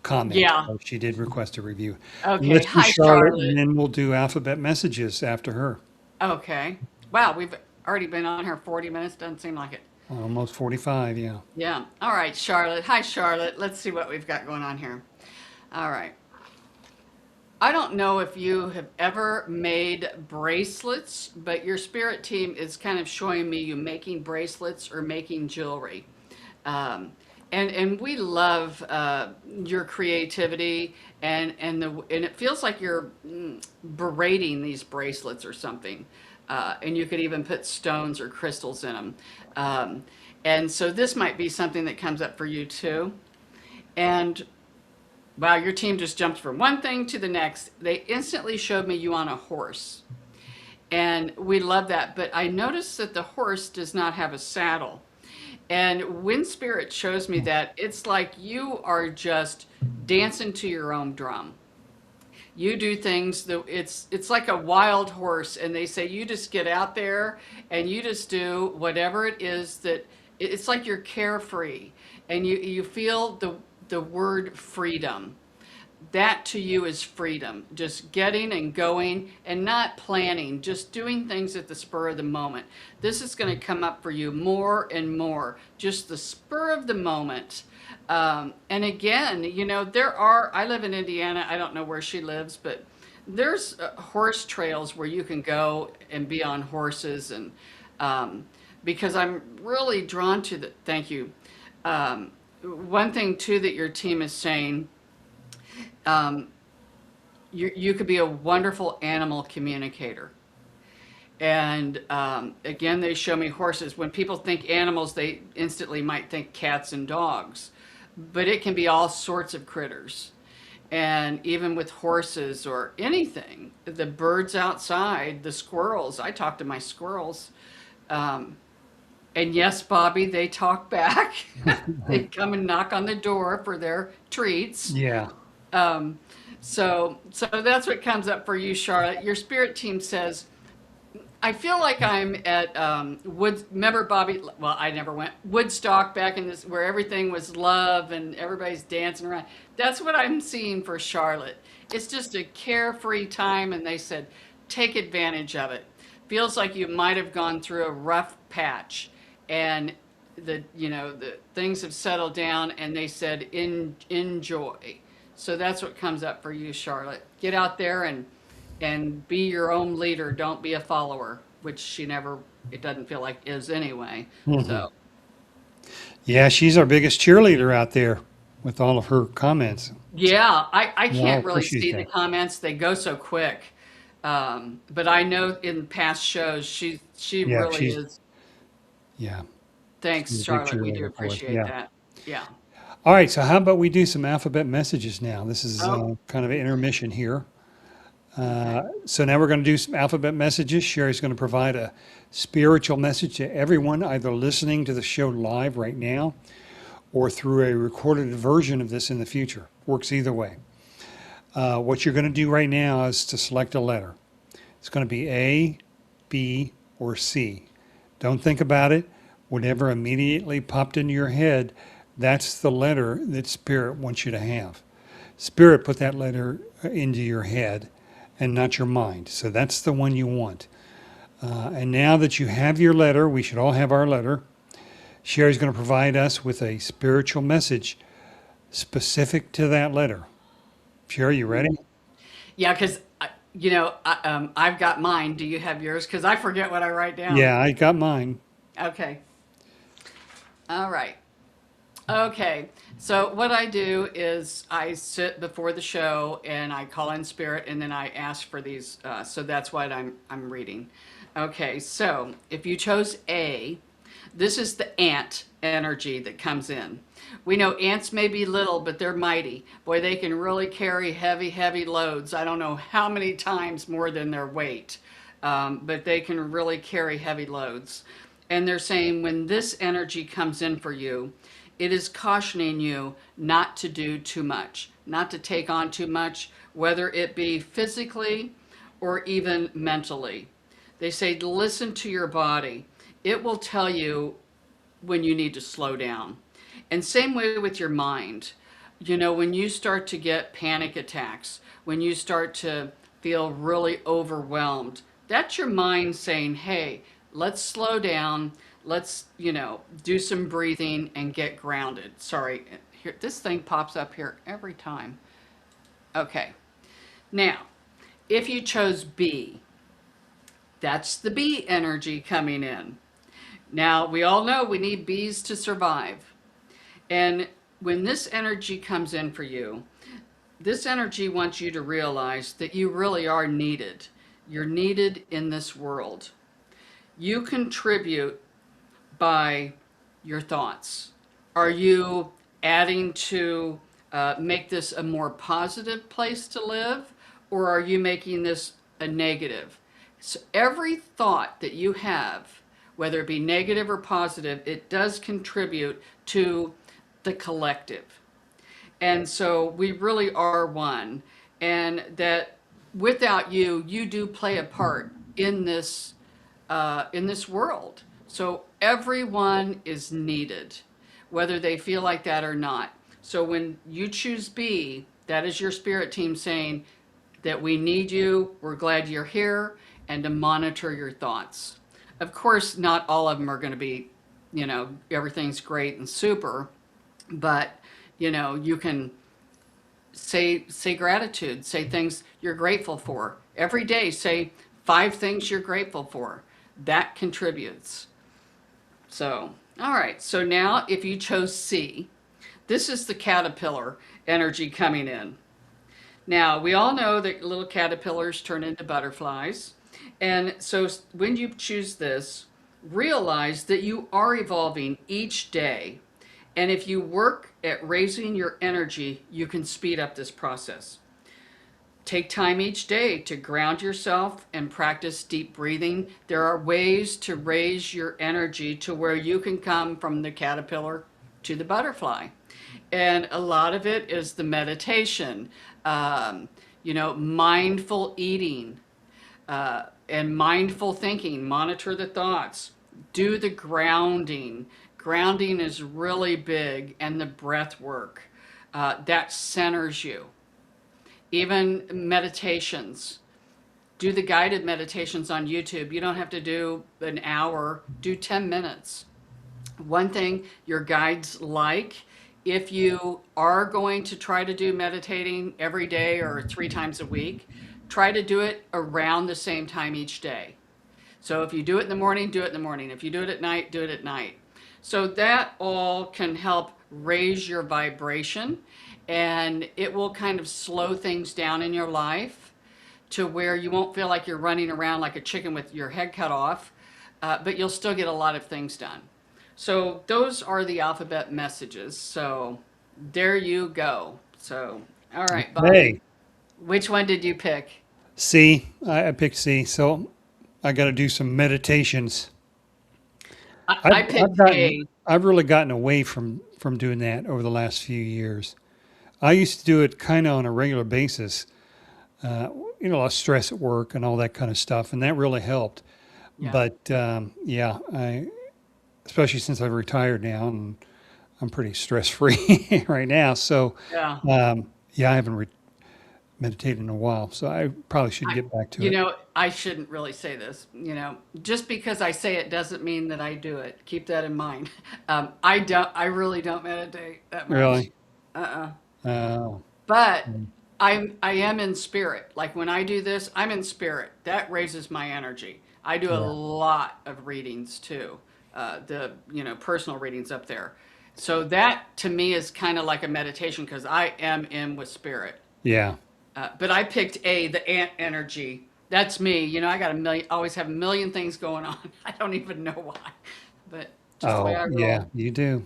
comments. Yeah. So she did request a review. Okay. Let's do Hi, Charlotte, and Charlotte. then we'll do alphabet messages after her. Okay. Wow, we've already been on here 40 minutes. Doesn't seem like it. Almost 45, yeah. Yeah. All right, Charlotte. Hi, Charlotte. Let's see what we've got going on here. All right. I don't know if you have ever made bracelets, but your spirit team is kind of showing me you making bracelets or making jewelry. Um, and we love your creativity and it feels like you're braiding these bracelets or something. And you could even put stones or crystals in them. And so this might be something that comes up for you too. And wow, your team just jumped from one thing to the next. They instantly showed me you on a horse. And we love that. But I noticed that the horse does not have a saddle. And when Spirit shows me that, it's like you are just dancing to your own drum. You do things that it's like a wild horse, and they say you just get out there and you just do whatever it is that it's like you're carefree, and you feel the word freedom. That to you is freedom, just getting and going and not planning, just doing things at the spur of the moment. This is going to come up for you more and more, just the spur of the moment. And again, I live in Indiana. I don't know where she lives, but there's horse trails where you can go and be on horses. And because I'm really drawn to thank you. One thing too that your team is saying, you could be a wonderful animal communicator. And again, they show me horses. When people think animals, they instantly might think cats and dogs, but it can be all sorts of critters. And even with horses or anything, the birds outside, the squirrels, I talk to my squirrels. And yes, Bobby, they talk back. They come and knock on the door for their treats. Yeah. So that's what comes up for you, Charlotte. Your spirit team says, I feel like I'm at remember Bobby, well, I never went, Woodstock back in this, where everything was love and everybody's dancing around. That's what I'm seeing for Charlotte. It's just a carefree time, and they said, take advantage of it. Feels like you might have gone through a rough patch, and the things have settled down, and they said, enjoy. So that's what comes up for you, Charlotte. Get out there and be your own leader. Don't be a follower, which it doesn't feel like is anyway. So Yeah, she's our biggest cheerleader out there with all of her comments. yeah, I Yeah, can't of really course she's see there. the comments. They go so quick. But I know in past shows, she Yeah, really is. Yeah. Thanks, Send a picture Charlotte. We do later for us. appreciate Yeah. that. Yeah. All right. So how about we do some alphabet messages now? This is Oh, kind of an intermission here. okay. So now we're going to do some alphabet messages. Sherry's going to provide a spiritual message to everyone, either listening to the show live right now or through a recorded version of this in the future. Works either way. What you're going to do right now is to select a letter. It's going to be A, B, or C. Don't think about it. Whatever immediately popped into your head, that's the letter that Spirit wants you to have. Spirit put that letter into your head and not your mind. So that's the one you want. And now that you have your letter, we should all have our letter. Sherry's going to provide us with a spiritual message specific to that letter. Sherry, you ready? Yeah, because I've got mine. Do you have yours? Because I forget what I write down. Yeah, I got mine. Okay. All right. Okay. So what I do is I sit before the show and I call in spirit and then I ask for these. So that's what I'm reading. Okay. So if you chose A, this is the ant energy that comes in. We know ants may be little, but they're mighty. Boy, they can really carry heavy, heavy loads. I don't know how many times more than their weight, but they can really carry heavy loads. And they're saying when this energy comes in for you, it is cautioning you not to do too much, not to take on too much, whether it be physically or even mentally. They say listen to your body. It will tell you when you need to slow down. And same way with your mind. You know, when you start to get panic attacks, when you start to feel really overwhelmed, that's your mind saying, hey, let's slow down. Let's, do some breathing and get grounded. Sorry, here, this thing pops up here every time. Okay. Now, if you chose B, that's the bee energy coming in. Now, we all know we need bees to survive. And when this energy comes in for you, this energy wants you to realize that you really are needed. You're needed in this world. You contribute by your thoughts. Are you adding to make this a more positive place to live, or are you making this a negative? So every thought that you have, whether it be negative or positive, it does contribute to the collective. And so we really are one. And that without you, you do play a part in this world. So everyone is needed, whether they feel like that or not. So when you choose B, that is your spirit team saying that we need you, we're glad you're here, and to monitor your thoughts. Of course, not all of them are going to be, everything's great and super, but you can say gratitude, say things you're grateful for. Every day say 5 things you're grateful for. That contributes. So, all right. So now if you chose C, this is the caterpillar energy coming in. Now, we all know that little caterpillars turn into butterflies. And so when you choose this, realize that you are evolving each day. And if you work at raising your energy, you can speed up this process. Take time each day to ground yourself and practice deep breathing. There are ways to raise your energy to where you can come from the caterpillar to the butterfly. And a lot of it is the meditation, mindful eating, and mindful thinking. Monitor the thoughts. Do the grounding. Grounding is really big, and the breath work. That centers you. Even meditations. Do the guided meditations on YouTube. You don't have to do an hour, do 10 minutes. One thing your guides like, if you are going to try to do meditating every day or 3 times a week, try to do it around the same time each day. So if you do it in the morning, do it in the morning. If you do it at night, do it at night. So that all can help raise your vibration, and it will kind of slow things down in your life to where you won't feel like you're running around like a chicken with your head cut off. but you'll still get a lot of things done. So those are the alphabet messages. So there you go. So, all right, Bobby, Hey, which one did you pick? C. I picked C. So I got to do some meditations. I picked A. I've really gotten away from doing that over the last few years. I used to do it kind of on a regular basis. Uh, a lot of stress at work and all that kind of stuff, and that really helped. Yeah. But yeah, especially since I've retired now and I'm pretty stress free right now. So Yeah. yeah, I haven't meditated in a while, so I probably should I, get back to it. I shouldn't really say this. Just because I say it doesn't mean that I do it. Keep that in mind. I really don't meditate that much. Really? Uh-uh. Oh, But I am in spirit. Like when I do this, I'm in spirit. That raises my energy. I do a yeah, lot of readings too. The personal readings up there. So that to me is kind of like a meditation because I am in with spirit. yeah. But I picked A, the ant energy. That's me. I got a million, always have a million things going on. I don't even know why, but just the way Oh, I yeah. roll. You do.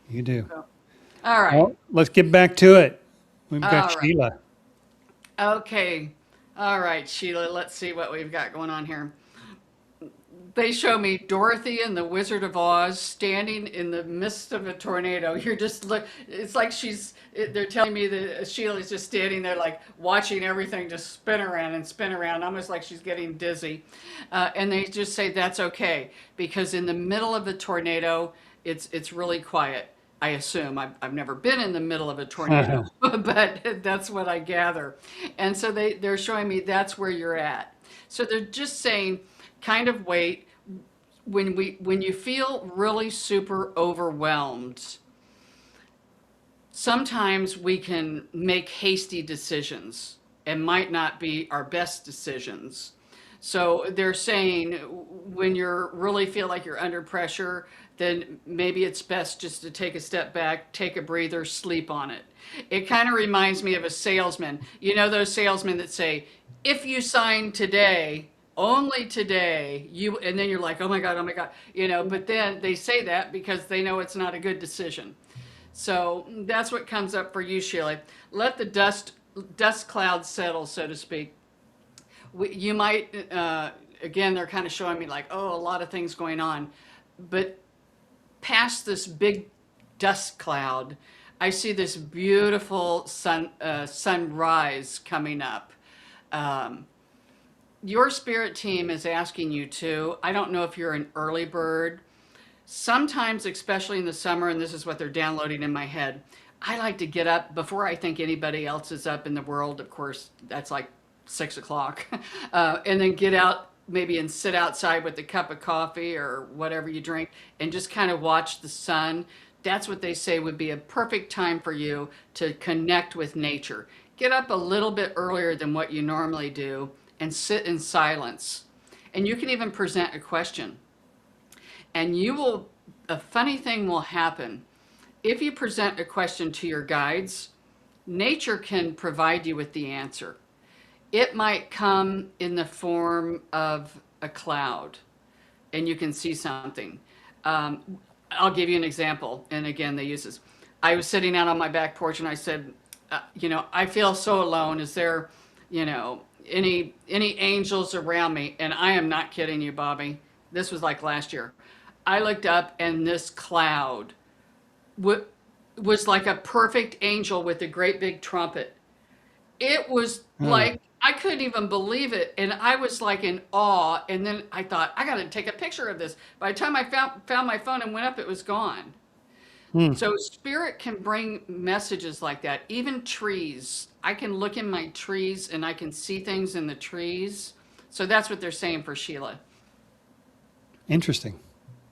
You do. So, all right. Well, let's get back to it. We've got All right. Sheila. Okay. All right, Sheila, let's see what we've got going on here. They show me Dorothy and the Wizard of Oz standing in the midst of a tornado. You're just look. It's like they're telling me that Sheila's just standing there, like watching everything just spin around and spin around, almost like she's getting dizzy. And they just say that's okay because in the middle of a tornado, it's really quiet. I assume I've never been in the middle of a tornado, but that's what I gather. And so they're showing me that's where you're at. So they're just saying, kind of wait when you feel really super overwhelmed. Sometimes we can make hasty decisions and might not be our best decisions. So they're saying when you're really feel like you're under pressure, then maybe it's best just to take a step back, take a breather, sleep on it. It kind of reminds me of a salesman. Those salesmen that say, if you sign today, only today, and then you're like, oh my God, but then they say that because they know it's not a good decision. So that's what comes up for you, Sheila. Let the dust clouds settle, so to speak. You might, again, they're kind of showing me like, oh, a lot of things going on. But past this big dust cloud, I see this beautiful sunrise coming up. Your spirit team is asking you to. I don't know if you're an early bird. Sometimes, especially in the summer, and this is what they're downloading in my head, I like to get up before I think anybody else is up in the world. Of course, that's like 6 o'clock. And then get out maybe and sit outside with a cup of coffee or whatever you drink and just kind of watch the sun. That's what they say would be a perfect time for you to connect with nature. Get up a little bit earlier than what you normally do and sit in silence. And you can even present a question. And a funny thing will happen. If you present a question to your guides, nature can provide you with the answer. It might come in the form of a cloud and you can see something. I'll give you an example. And again, they use this. I was sitting out on my back porch and I said, I feel so alone. Is there, any angels around me? And I am not kidding you, Bobby. This was like last year. I looked up and this cloud was like a perfect angel with a great big trumpet. It was Huh. like I couldn't even believe it, and I was like in awe. And then I thought I got to take a picture of this. By the time I found my phone and went up, it was gone. Hmm. So spirit can bring messages like that. Even trees, I can look in my trees and I can see things in the trees. So that's what they're saying for Sheila. Interesting.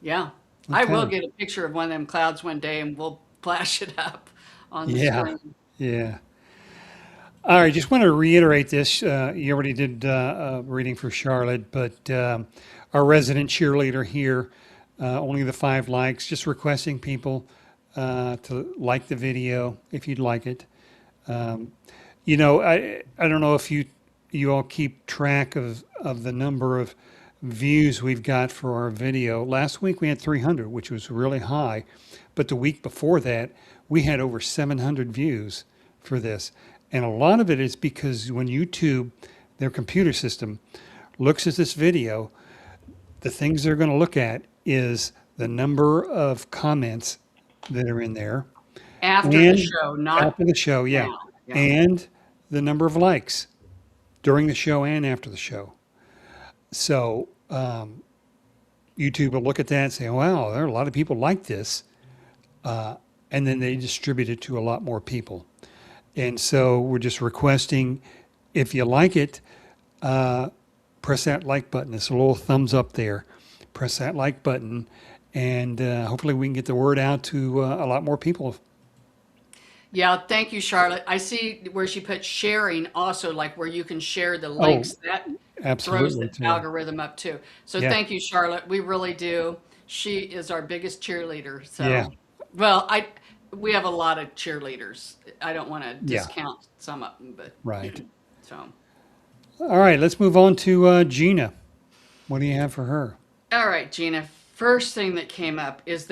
Yeah, I will Okay. get a picture of one of them clouds one day, and we'll flash it up on the Yeah. screen. Yeah. All right. Just want to reiterate this. You already did a reading for Charlotte, but our resident cheerleader here, only the 5 likes, just requesting people to like the video if you'd like it. Um, I don't know if you all keep track of the number of views we've got for our video. Last week we had 300, which was really high. But the week before that, we had over 700 views for this. And a lot of it is because when YouTube, their computer system, looks at this video, the things they're going to look at is the number of comments that are in there. After the And show, not after the show, yeah. now. Yeah. And the number of likes during the show and after the show. So YouTube will look at that and say, wow, there are a lot of people like this. And then they distribute it to a lot more people. And so we're just requesting, if you like it, press that like button. It's a little thumbs up there. Press that like button. And hopefully we can get the word out to a lot more people. Yeah, thank you, Charlotte. I see where she put sharing also, like where you can share the links. That throws Absolutely. the Too. algorithm up too. So Yeah. thank you, Charlotte. We really do. She is our biggest cheerleader. So, Yeah. well, we have a lot of cheerleaders. I don't want to Yeah. discount some of them, but Right. so. All right. Let's move on to Gina. What do you have for her? All right, Gina. First thing that came up is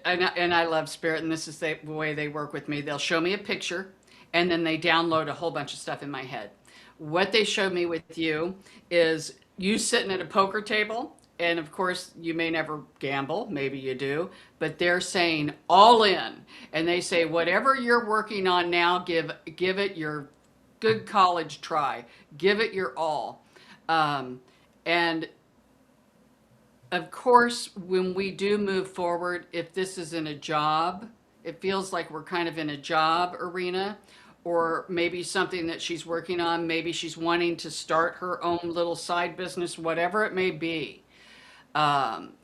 and I love Spirit, and this is the way they work with me. They'll show me a picture, and then they download a whole bunch of stuff in my head. What they showed me with you is you sitting at a poker table, and of course, you may never gamble, maybe you do, but they're saying all in, and they say whatever you're working on now, give it your good college try, give it your all, and of course, when we do move forward, if this is in a job, it feels like we're kind of in a job arena, or maybe something that she's working on. Maybe she's wanting to start her own little side business, whatever it may be,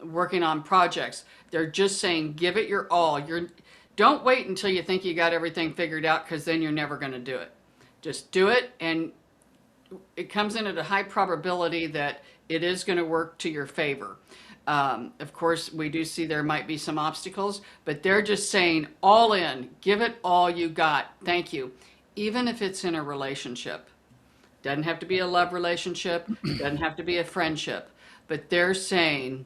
working on projects. They're just saying, give it your all. Don't wait until you think you got everything figured out, because then you're never going to do it. Just do it, and it comes in at a high probability that it is going to work to your favor. Of course, we do see there might be some obstacles, but they're just saying all in, give it all you got. Thank you. Even if it's in a relationship, doesn't have to be a love relationship, doesn't have to be a friendship, but they're saying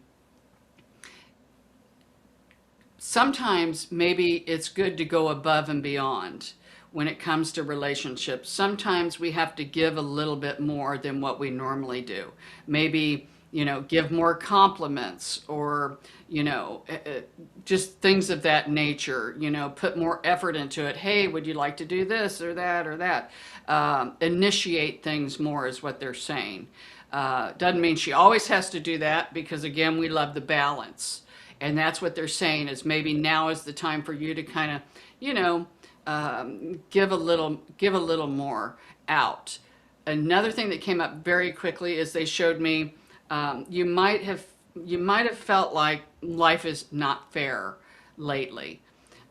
sometimes maybe it's good to go above and beyond. When it comes to relationships, sometimes we have to give a little bit more than what we normally do. Maybe, give more compliments, or, just things of that nature, put more effort into it. Hey, would you like to do this or that or that? Initiate things more is what they're saying. Doesn't mean she always has to do that, because again, we love the balance. And that's what they're saying, is maybe now is the time for you to kind of, give a little more out. Another thing that came up very quickly is they showed me you might have felt like life is not fair lately,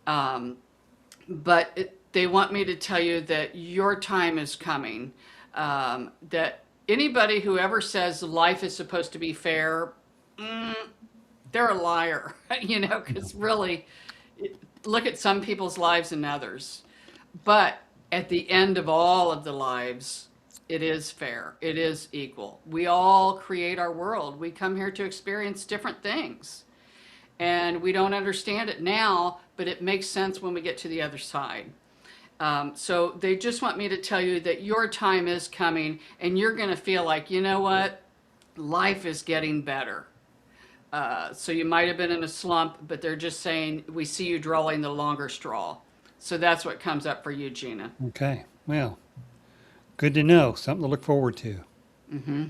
but they want me to tell you that your time is coming. That anybody who ever says life is supposed to be fair, they're a liar, because really, look at some people's lives and others. But at the end of all of the lives, it is fair. It is equal. We all create our world. We come here to experience different things. And we don't understand it now, but it makes sense when we get to the other side. So they just want me to tell you that your time is coming, and you're going to feel like, you know what? Life is getting better. So you might have been in a slump, but they're just saying, we see you drawing the longer straw. So that's what comes up for you, Gina. Okay. Well, good to know. Something to look forward to. Mm-hmm.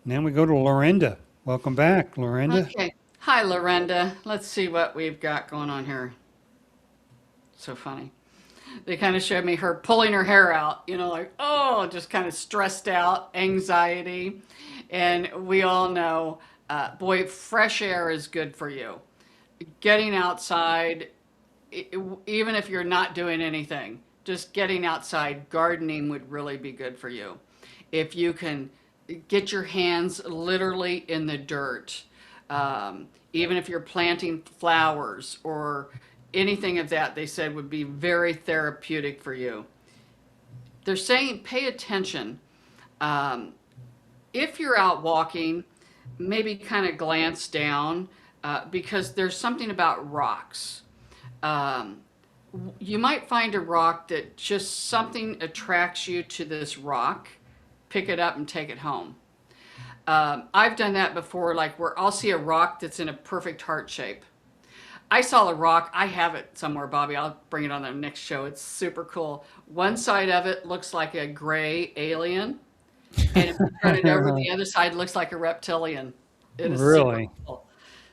Now we go to Lorinda. Welcome back, Lorinda. Okay. Hi, Lorinda. Let's see what we've got going on here. So funny. They kind of showed me her pulling her hair out, like, oh, just kind of stressed out, anxiety. And we all know, boy, fresh air is good for you. Getting outside, even if you're not doing anything, just getting outside, gardening would really be good for you. If you can get your hands literally in the dirt, even if you're planting flowers or anything of that, they said would be very therapeutic for you. They're saying pay attention. If you're out walking, maybe kind of glance down because there's something about rocks. Um, you might find a rock that just something attracts you to this rock. Pick it up and take it home. I've done that before, like where I'll see a rock that's in a perfect heart shape. I saw a rock. I have it somewhere, Bobby. I'll bring it on the next show. It's super cool. One side of it looks like a gray alien, and if you turn it over, the other side looks like a reptilian. It is super Really? cool.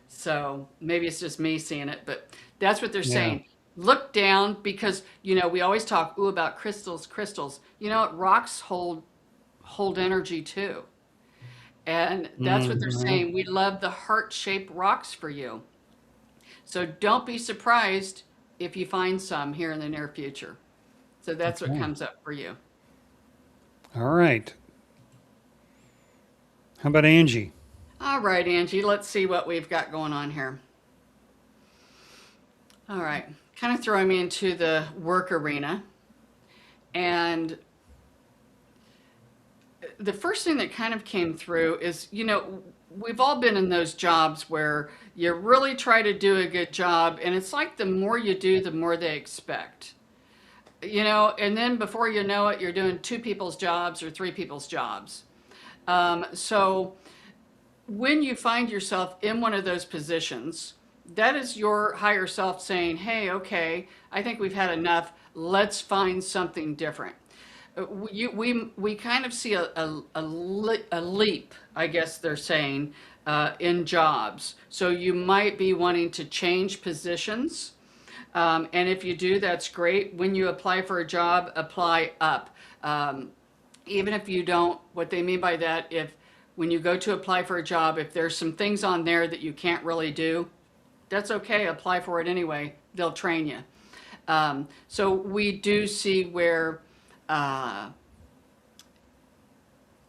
So maybe it's just me seeing it, but that's what they're Yeah. saying. Look down because we always talk about crystals, crystals. Rocks hold energy too. And that's what they're Hmm. saying. We love the heart-shaped rocks for you. So don't be surprised if you find some here in the near future. So that's what Okay. comes up for you. All right. How about Angie? All right, Angie, let's see what we've got going on here. All right, kind of throwing me into the work arena. And the first thing that kind of came through is, we've all been in those jobs where you really try to do a good job, and it's like the more you do, the more they expect. And then before you know it, you're doing two people's jobs or three people's jobs. So when you find yourself in one of those positions, that is your higher self saying, hey, okay, I think we've had enough. Let's find something different. We kind of see a leap, I guess they're saying, in jobs. So you might be wanting to change positions. And if you do, that's great. When you apply for a job, apply up. Um, Even if you don't, what they mean by that, if when you go to apply for a job, if there's some things on there that you can't really do, that's okay. Apply for it anyway. They'll train you. So we do see where uh,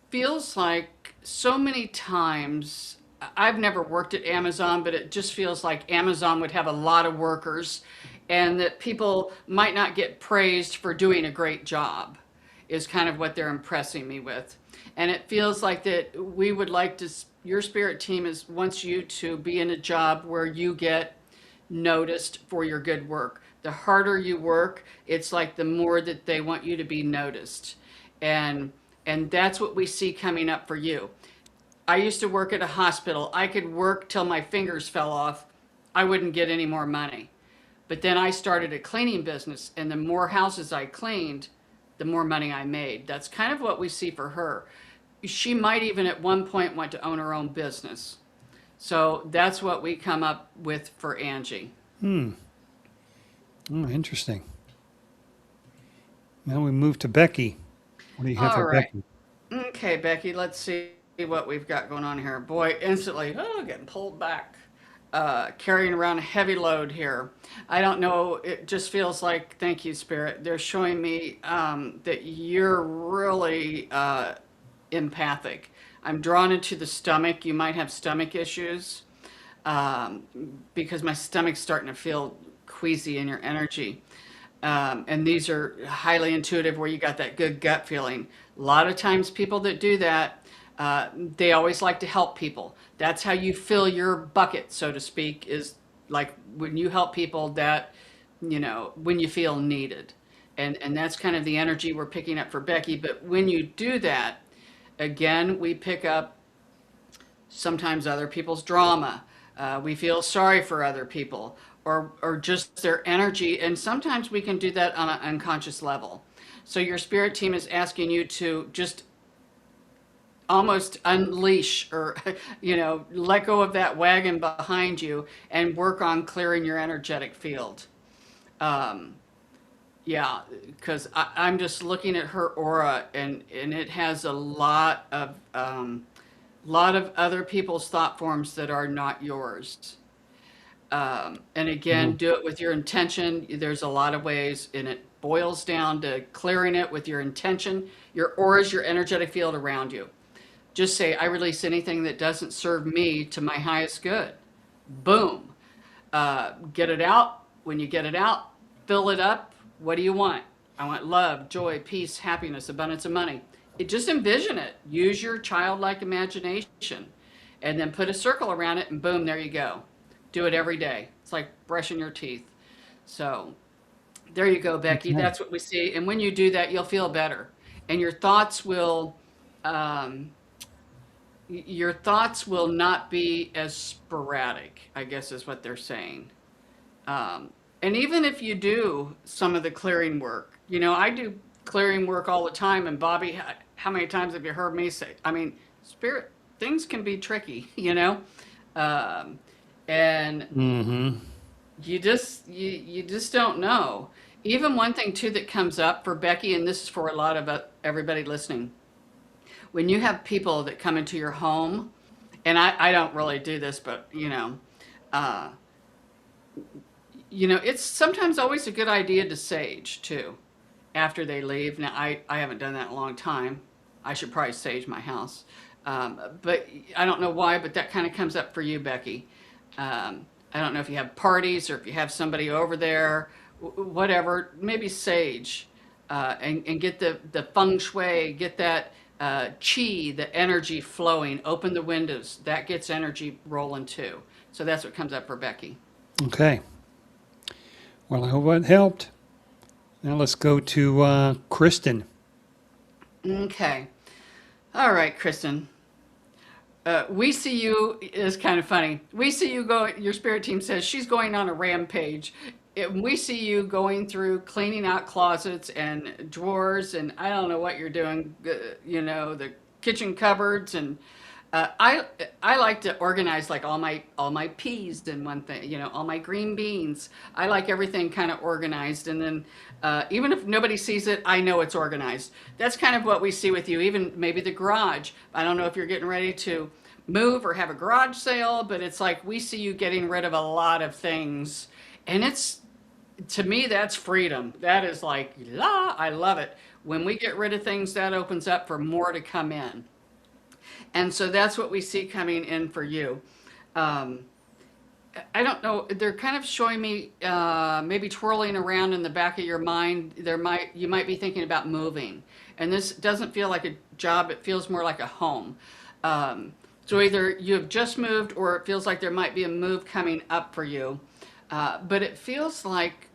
feels like so many times. I've never worked at Amazon, but it just feels like Amazon would have a lot of workers and that people might not get praised for doing a great job, is kind of what they're impressing me with. And it feels like that we would like to, your spirit team is wants you to be in a job where you get noticed for your good work. The harder you work, it's like the more that they want you to be noticed. And and that's what we see coming up for you. I used to work at a hospital. I could work till my fingers fell off. I wouldn't get any more money. But then I started a cleaning business, and the more houses I cleaned, the more money I made. That's kind of what we see for her. She might even at one point want to own her own business. So that's what we come up with for Angie. Hmm. Oh, interesting. Now we move to Becky. What do you have All for right. Becky? Okay, Becky, let's see what we've got going on here. Boy, instantly, getting pulled back, carrying around a heavy load here. I don't know, it just feels like, thank you, Spirit. They're showing me that you're really empathic. I'm drawn into the stomach. You might have stomach issues um, because my stomach's starting to feel queasy in your energy. And these are highly intuitive where you got that good gut feeling. A lot of times, people that do that, they always like to help people. That's how you fill your bucket, so to speak, is like when you help people that, when you feel needed. And that's kind of the energy we're picking up for Becky. But when you do that, again, we pick up sometimes other people's drama. We feel sorry for other people or just their energy. And sometimes we can do that on an unconscious level. So your spirit team is asking you to just almost unleash or, let go of that wagon behind you and work on clearing your energetic field. Um, yeah, because I'm just looking at her aura and it has a lot of other people's thought forms that are not yours. And again, Mhm. do it with your intention. There's a lot of ways, and it boils down to clearing it with your intention. Your aura is your energetic field around you. Just say, I release anything that doesn't serve me to my highest good. Boom. Get it out. When you get it out, fill it up. What do you want? I want love, joy, peace, happiness, abundance of money. Just envision it. Use your childlike imagination. and then put a circle around it, and boom, there you go. Do it every day. It's like brushing your teeth. So there you go, Becky. Okay. That's what we see. And when you do that, you'll feel better. And um, your thoughts will not be as sporadic, I guess is what they're saying. And even if you do some of the clearing work, I do clearing work all the time. And Bobby, how many times have you heard me say, I mean, spirit, things can be tricky, Um, and Mm-hmm. you just don't know. Even one thing too that comes up for Becky, and this is for a lot of everybody listening, when you have people that come into your home, and I don't really do this, but uh, it's sometimes always a good idea to sage too after they leave. Now I haven't done that in a long time. I should probably sage my house, but I don't know why. But that kind of comes up for you, Becky. I don't know if you have parties or if you have somebody over there, whatever. Maybe sage, and get the feng shui, get that chi, the energy flowing. Open the windows. That gets energy rolling too. So that's what comes up for Becky. Okay. Well, I hope it helped. Now let's go to Kristen. Okay. All right, Kristen. We see you is kind of funny. We see you go. Your spirit team says she's going on a rampage. We see you going through cleaning out closets and drawers, and I don't know what you're doing. The kitchen cupboards, and I like to organize like all my peas in one thing. All my green beans. I like everything kind of organized, and then even if nobody sees it, I know it's organized. That's kind of what we see with you. Even maybe the garage. I don't know if you're getting ready to move or have a garage sale, but it's like we see you getting rid of a lot of things, and it's to me that's freedom. That is like I love it. When we get rid of things, that opens up for more to come in. And so that's what we see coming in for you. Um, I don't know. They're kind of showing me maybe twirling around in the back of your mind. You might be thinking about moving, and this doesn't feel like a job. It feels more like a home. So either you have just moved, or it feels like there might be a move coming up for you. But it feels like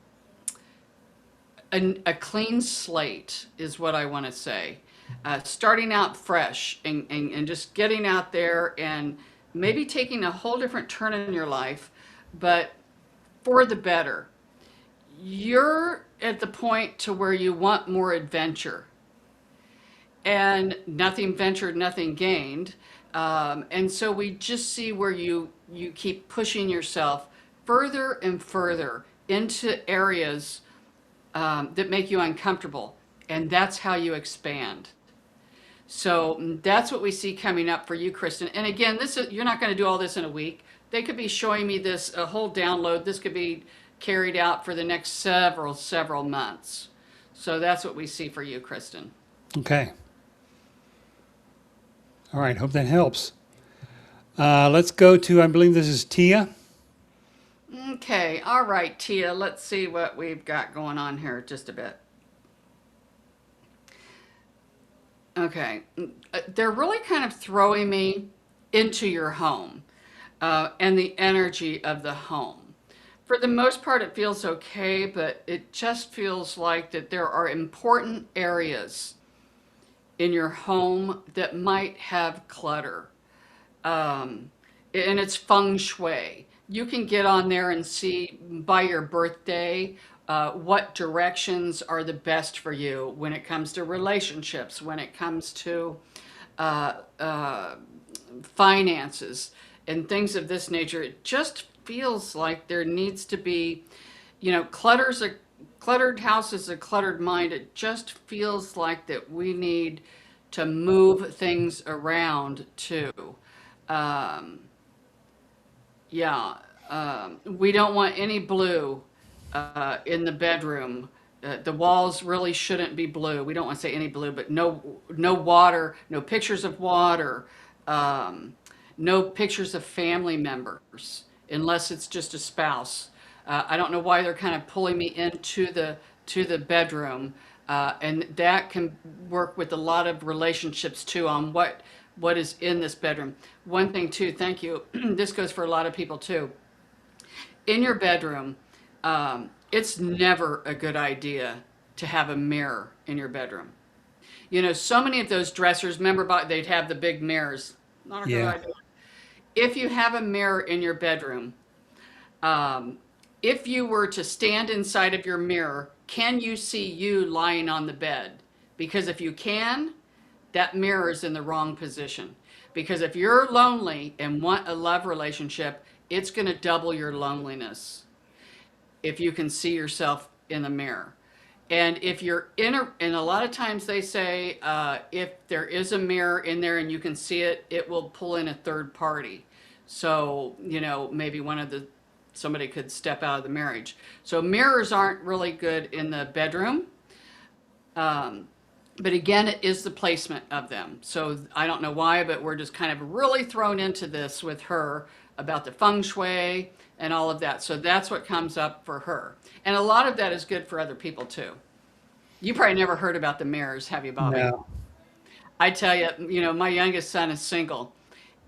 a clean slate is what I want to say. Starting out fresh and just getting out there and maybe taking a whole different turn in your life, but for the better. You're at the point to where you want more adventure, and nothing ventured, nothing gained. And so we just see where you keep pushing yourself further and further into areas that make you uncomfortable, and that's how you expand. So that's what we see coming up for you, Kristen. And again, you're not going to do all this in a week. They could be showing me this a whole download. This could be carried out for the next several months. So that's what we see for you, Kristen. Okay. All right. Hope that helps. Let's go to, I believe this is Tia. Okay, all right, Tia. Let's see what we've got going on here just a bit. Okay, they're really kind of throwing me into your home and the energy of the home. For the most part, it feels okay, but it just feels like that there are important areas in your home that might have clutter. And it's feng shui. You can get on there and see by your birthday what directions are the best for you when it comes to relationships, when it comes to uh, uh, finances, and things of this nature. It just feels like there needs to be, a cluttered house is a cluttered mind. It just feels like that we need to move things around too. Um, yeah, we don't want any blue in the bedroom. The walls really shouldn't be blue. We don't want to say any blue, but no water, no pictures of water, um, no pictures of family members, unless it's just a spouse. I don't know why they're kind of pulling me into the bedroom, and that can work with a lot of relationships too on what is in this bedroom. One thing too, thank you. This goes for a lot of people too. In your bedroom, it's never a good idea to have a mirror in your bedroom. You know, so many of those dressers, remember, they'd have the big mirrors. Not a good Yeah. idea. If you have a mirror in your bedroom, um, if you were to stand inside of your mirror, can you see you lying on the bed? Because if you can, that mirror is in the wrong position. Because if you're lonely and want a love relationship, it's going to double your loneliness if you can see yourself in the mirror. And if you're in and a lot of times they say if there is a mirror in there and you can see it, it will pull in a third party. So, you know, maybe somebody could step out of the marriage. So mirrors aren't really good in the bedroom. Um, but again, it is the placement of them. So I don't know why, but we're just kind of really thrown into this with her about the feng shui and all of that. So that's what comes up for her. And a lot of that is good for other people too. You probably never heard about the mirrors, have you, Bobby? No. I tell you, you know, my youngest son is single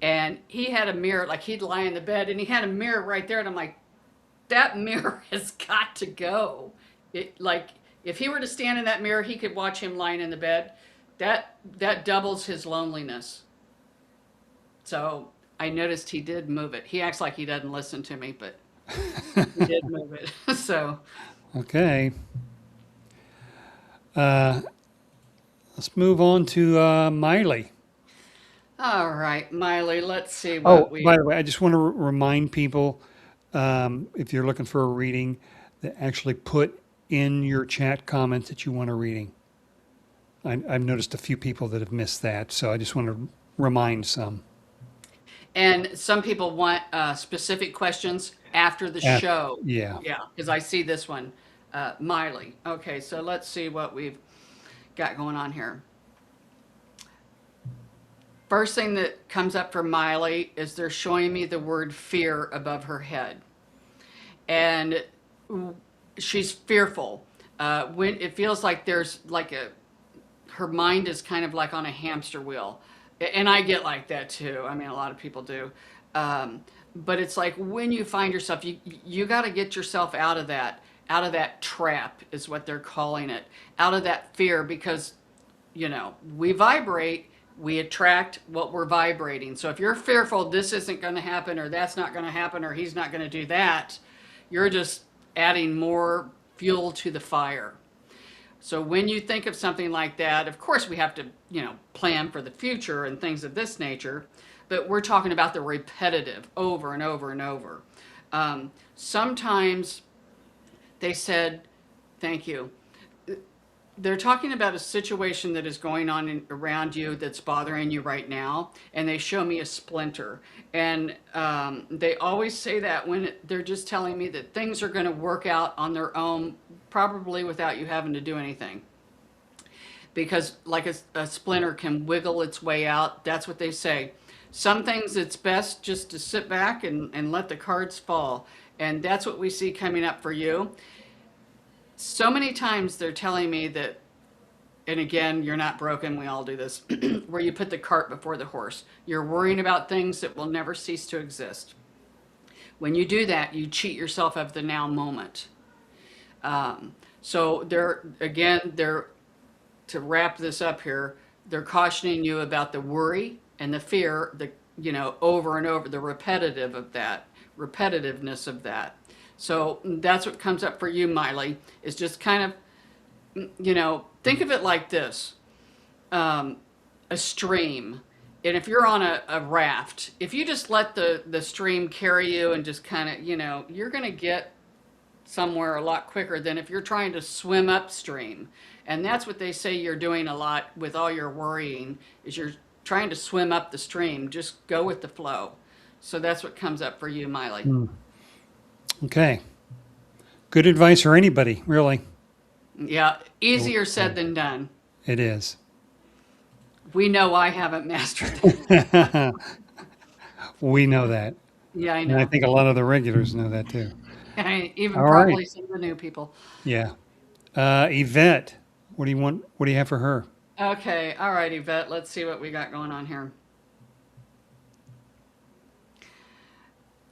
and he had a mirror, like he'd lie in the bed and he had a mirror right there. And I'm like, that mirror has got to go. It like if he were to stand in that mirror, he could watch him lying in the bed. That doubles his loneliness. So I noticed he did move it. He acts like he doesn't listen to me, but he did move it. So Okay. Uh, let's move on to Miley. all right, Miley, let's see what Oh, we. by the way, I just want to remind people, if you're looking for a reading, that actually put in your chat comments that you want a reading. I've noticed a few people that have missed that, so I just want to remind some. And some people want specific questions after the At, show. yeah. Yeah, because I see this one, Miley. Okay, so let's see what we've got going on here. First thing that comes up for Miley is they're showing me the word fear above her head. And she's fearful. When it feels like there's like her mind is kind of like on a hamster wheel. And I get like that too. I mean, a lot of people do. But it's like when you find yourself, you got to get yourself out of that trap is what they're calling it, out of that fear because, you know, we vibrate, we attract what we're vibrating. So if you're fearful, this isn't going to happen or that's not going to happen or he's not going to do that, you're just adding more fuel to the fire. So when you think of something like that, of course we have to, you know, plan for the future and things of this nature, but we're talking about the repetitive over and over and over. Sometimes they said, thank you. They're talking about a situation that is going on around you that's bothering you right now, and they show me a splinter. And they always say that when they're just telling me that things are going to work out on their own, probably without you having to do anything. Because like a splinter can wiggle its way out, that's what they say. Some things it's best just to sit back and let the cards fall. And that's what we see coming up for you. So many times they're telling me that, and again, you're not broken, we all do this, where you put the cart before the horse. You're worrying about things that will never cease to exist. When you do that, you cheat yourself of the now moment. So they're to wrap this up here, they're cautioning you about the worry and the fear, over and over, the repetitiveness of that. So that's what comes up for you, Miley, is just kind of, think of it like this, a stream. And if you're on a raft, if you just let the stream carry you and just kind of, you're going to get somewhere a lot quicker than if you're trying to swim upstream. And that's what they say you're doing a lot with all your worrying, is you're trying to swim up the stream. Just go with the flow. So that's what comes up for you, Miley. Okay. Good advice for anybody, really. Yeah, easier said than done. It is. We know I haven't mastered that. We know that. Yeah, I And I know. think a lot of the regulars know that too. Even All right. probably some of the new people. Yeah. Yvette, what do you want? What do you have for her? Okay, all right, Yvette, let's see what we got going on here.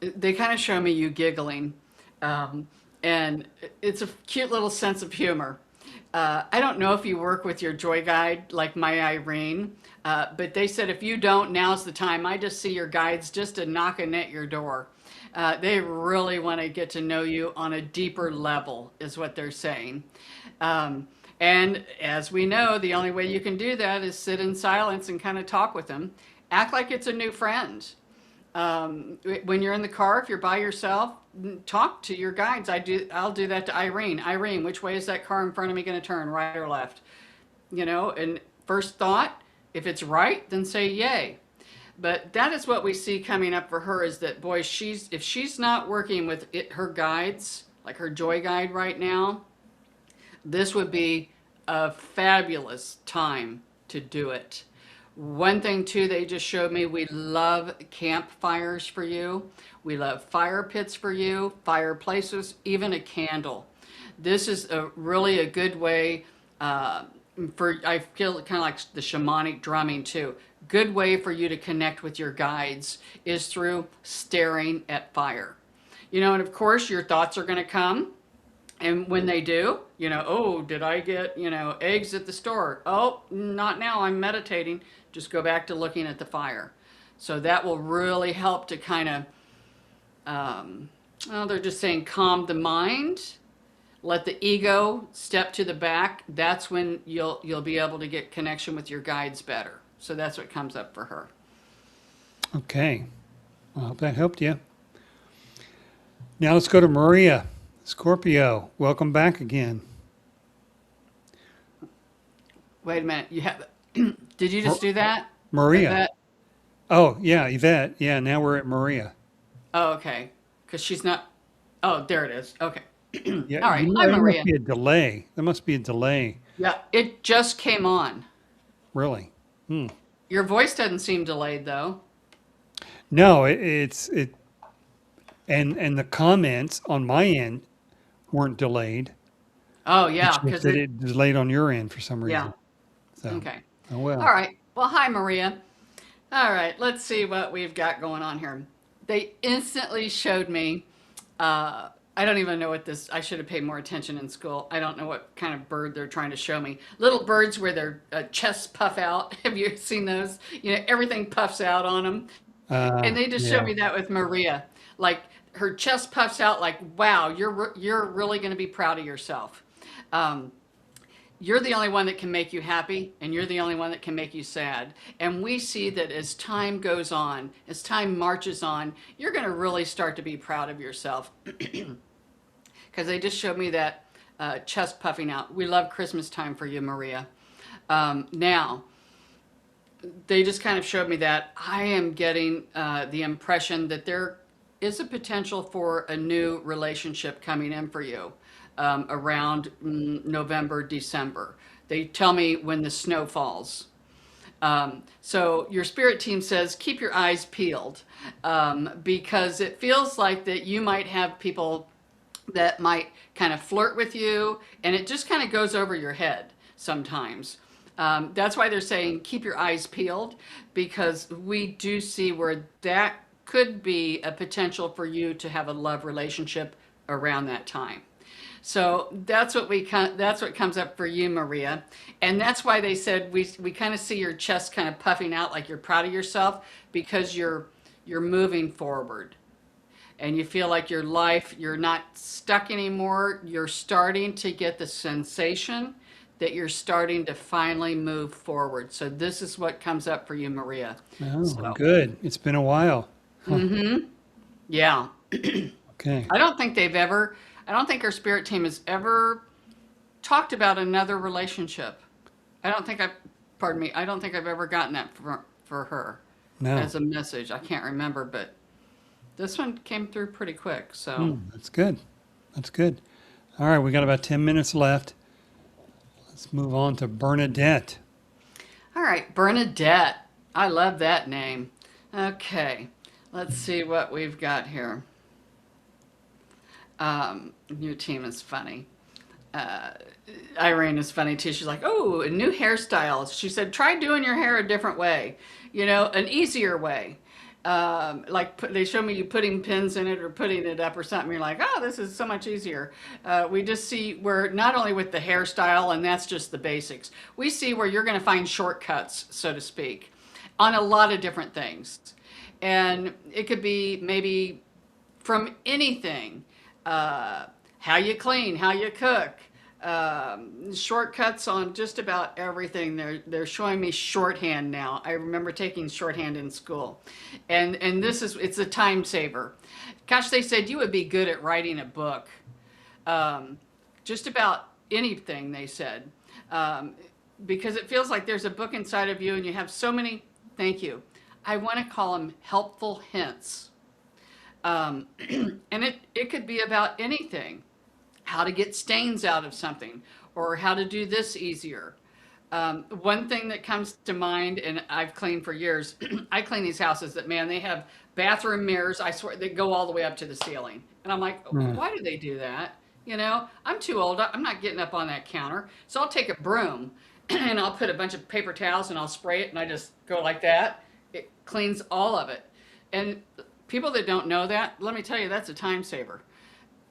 they kind of show me you giggling, um, and it's a cute little sense of humor. I don't know if you work with your joy guide like my Irene, but they said if you don't, now's the time. I just see your guides just a knocking at your door. They really want to get to know you on a deeper level, is what they're saying. And as we know, the only way you can do that is sit in silence and kind of talk with them. Act like it's a new friend. When you're in the car, if you're by yourself, talk to your guides. I'll do that to Irene. Irene, which way is that car in front of me going to turn, right or left? You know, and first thought, if it's right, then say yay. But that is what we see coming up for her, is that, boy, if she's not working with her guides, like her joy guide right now, this would be a fabulous time to do it. One thing too, they just showed me, we love campfires for you. We love fire pits for you, fireplaces, even a candle. This is really a good way I feel kind of like the shamanic drumming too. Good way for you to connect with your guides is through staring at fire. You know, and of course your thoughts are going to come. And when they do, you know, oh, did I get, eggs at the store? Oh, not now, I'm meditating. Just go back to looking at the fire. So that will really help to kind of, well, they're just saying calm the mind, let the ego step to the back. That's when you'll be able to get connection with your guides better. So that's what comes up for her. Okay. I hope that helped you. Now let's go to Maria. Scorpio, welcome back again. Wait a minute. Did you just do that? Maria. Yvette? Oh, yeah, Yvette. Yeah, now we're at Maria. Oh, okay. Because she's not. Oh, there it is. Okay. Yeah, All right. Hi, there Maria. must be a delay. There must be a delay. Yeah, it just came on. Really? Your voice doesn't seem delayed, though. No, and the comments on my end weren't delayed. Oh, yeah. It's just Because that it delayed on your end for some reason. yeah. So, Okay. oh well. All right. Well, hi, Maria. All right. Let's see what we've got going on here. They instantly showed me. I don't even know what this. I should have paid more attention in school. I don't know what kind of bird they're trying to show me. Little birds where their chests puff out. Have you seen those? You know, everything puffs out on them. And they just showed Yeah. me that with Maria. Like her chest puffs out. Like, wow, you're really going to be proud of yourself. You're the only one that can make you happy, and you're the only one that can make you sad. And we see that as time goes on, as time marches on, you're going to really start to be proud of yourself. Because they just showed me that chest puffing out. We love Christmas time for you, Maria. Now, they just kind of showed me that I am getting the impression that there is a potential for a new relationship coming in for you. Around November, December. They tell me when the snow falls. So your spirit team says keep your eyes peeled because it feels like that you might have people that might kind of flirt with you, and it just kind of goes over your head sometimes. That's why they're saying keep your eyes peeled, because we do see where that could be a potential for you to have a love relationship around that time. So that's what comes up for you, Maria. And that's why they said we kind of see your chest kind of puffing out like you're proud of yourself, because you're moving forward. And you feel like your life, you're not stuck anymore. You're starting to get the sensation that you're starting to finally move forward. So this is what comes up for you, Maria. Oh, So, good. It's been a while. yeah. Okay. I don't think our spirit team has ever talked about another relationship. I don't think I've ever gotten that for her No. as a message. I can't remember, but this one came through pretty quick. So, That's good. That's good. All right, we got about 10 minutes left. Let's move on to Bernadette. all right, Bernadette. I love that name. Okay, let's see what we've got here. Your team is funny. Irene is funny too. She's like, oh, a new hairstyle. She said, try doing your hair a different way, an easier way. Like they show me you putting pins in it or putting it up or something. You're like, oh, this is so much easier. We just see where not only with the hairstyle, and that's just the basics. We see where you're going to find shortcuts, so to speak, on a lot of different things, and it could be maybe from anything, how you clean, how you cook, shortcuts on just about everything. They're showing me shorthand now. I remember taking shorthand in school, and it's a time saver. Gosh, they said you would be good at writing a book, just about anything. They said, because it feels like there's a book inside of you, and you have so many. Thank you. I want to call them helpful hints. And it could be about anything, how to get stains out of something, or how to do this easier. One thing that comes to mind, and I've cleaned for years, I clean these houses that, man, they have bathroom mirrors, I swear, they go all the way up to the ceiling. And I'm like, Mm. why do they do that? You know, I'm too old. I'm not getting up on that counter. So I'll take a broom and I'll put a bunch of paper towels and I'll spray it and I just go like that. It cleans all of it. And people that don't know that, let me tell you, that's a time saver.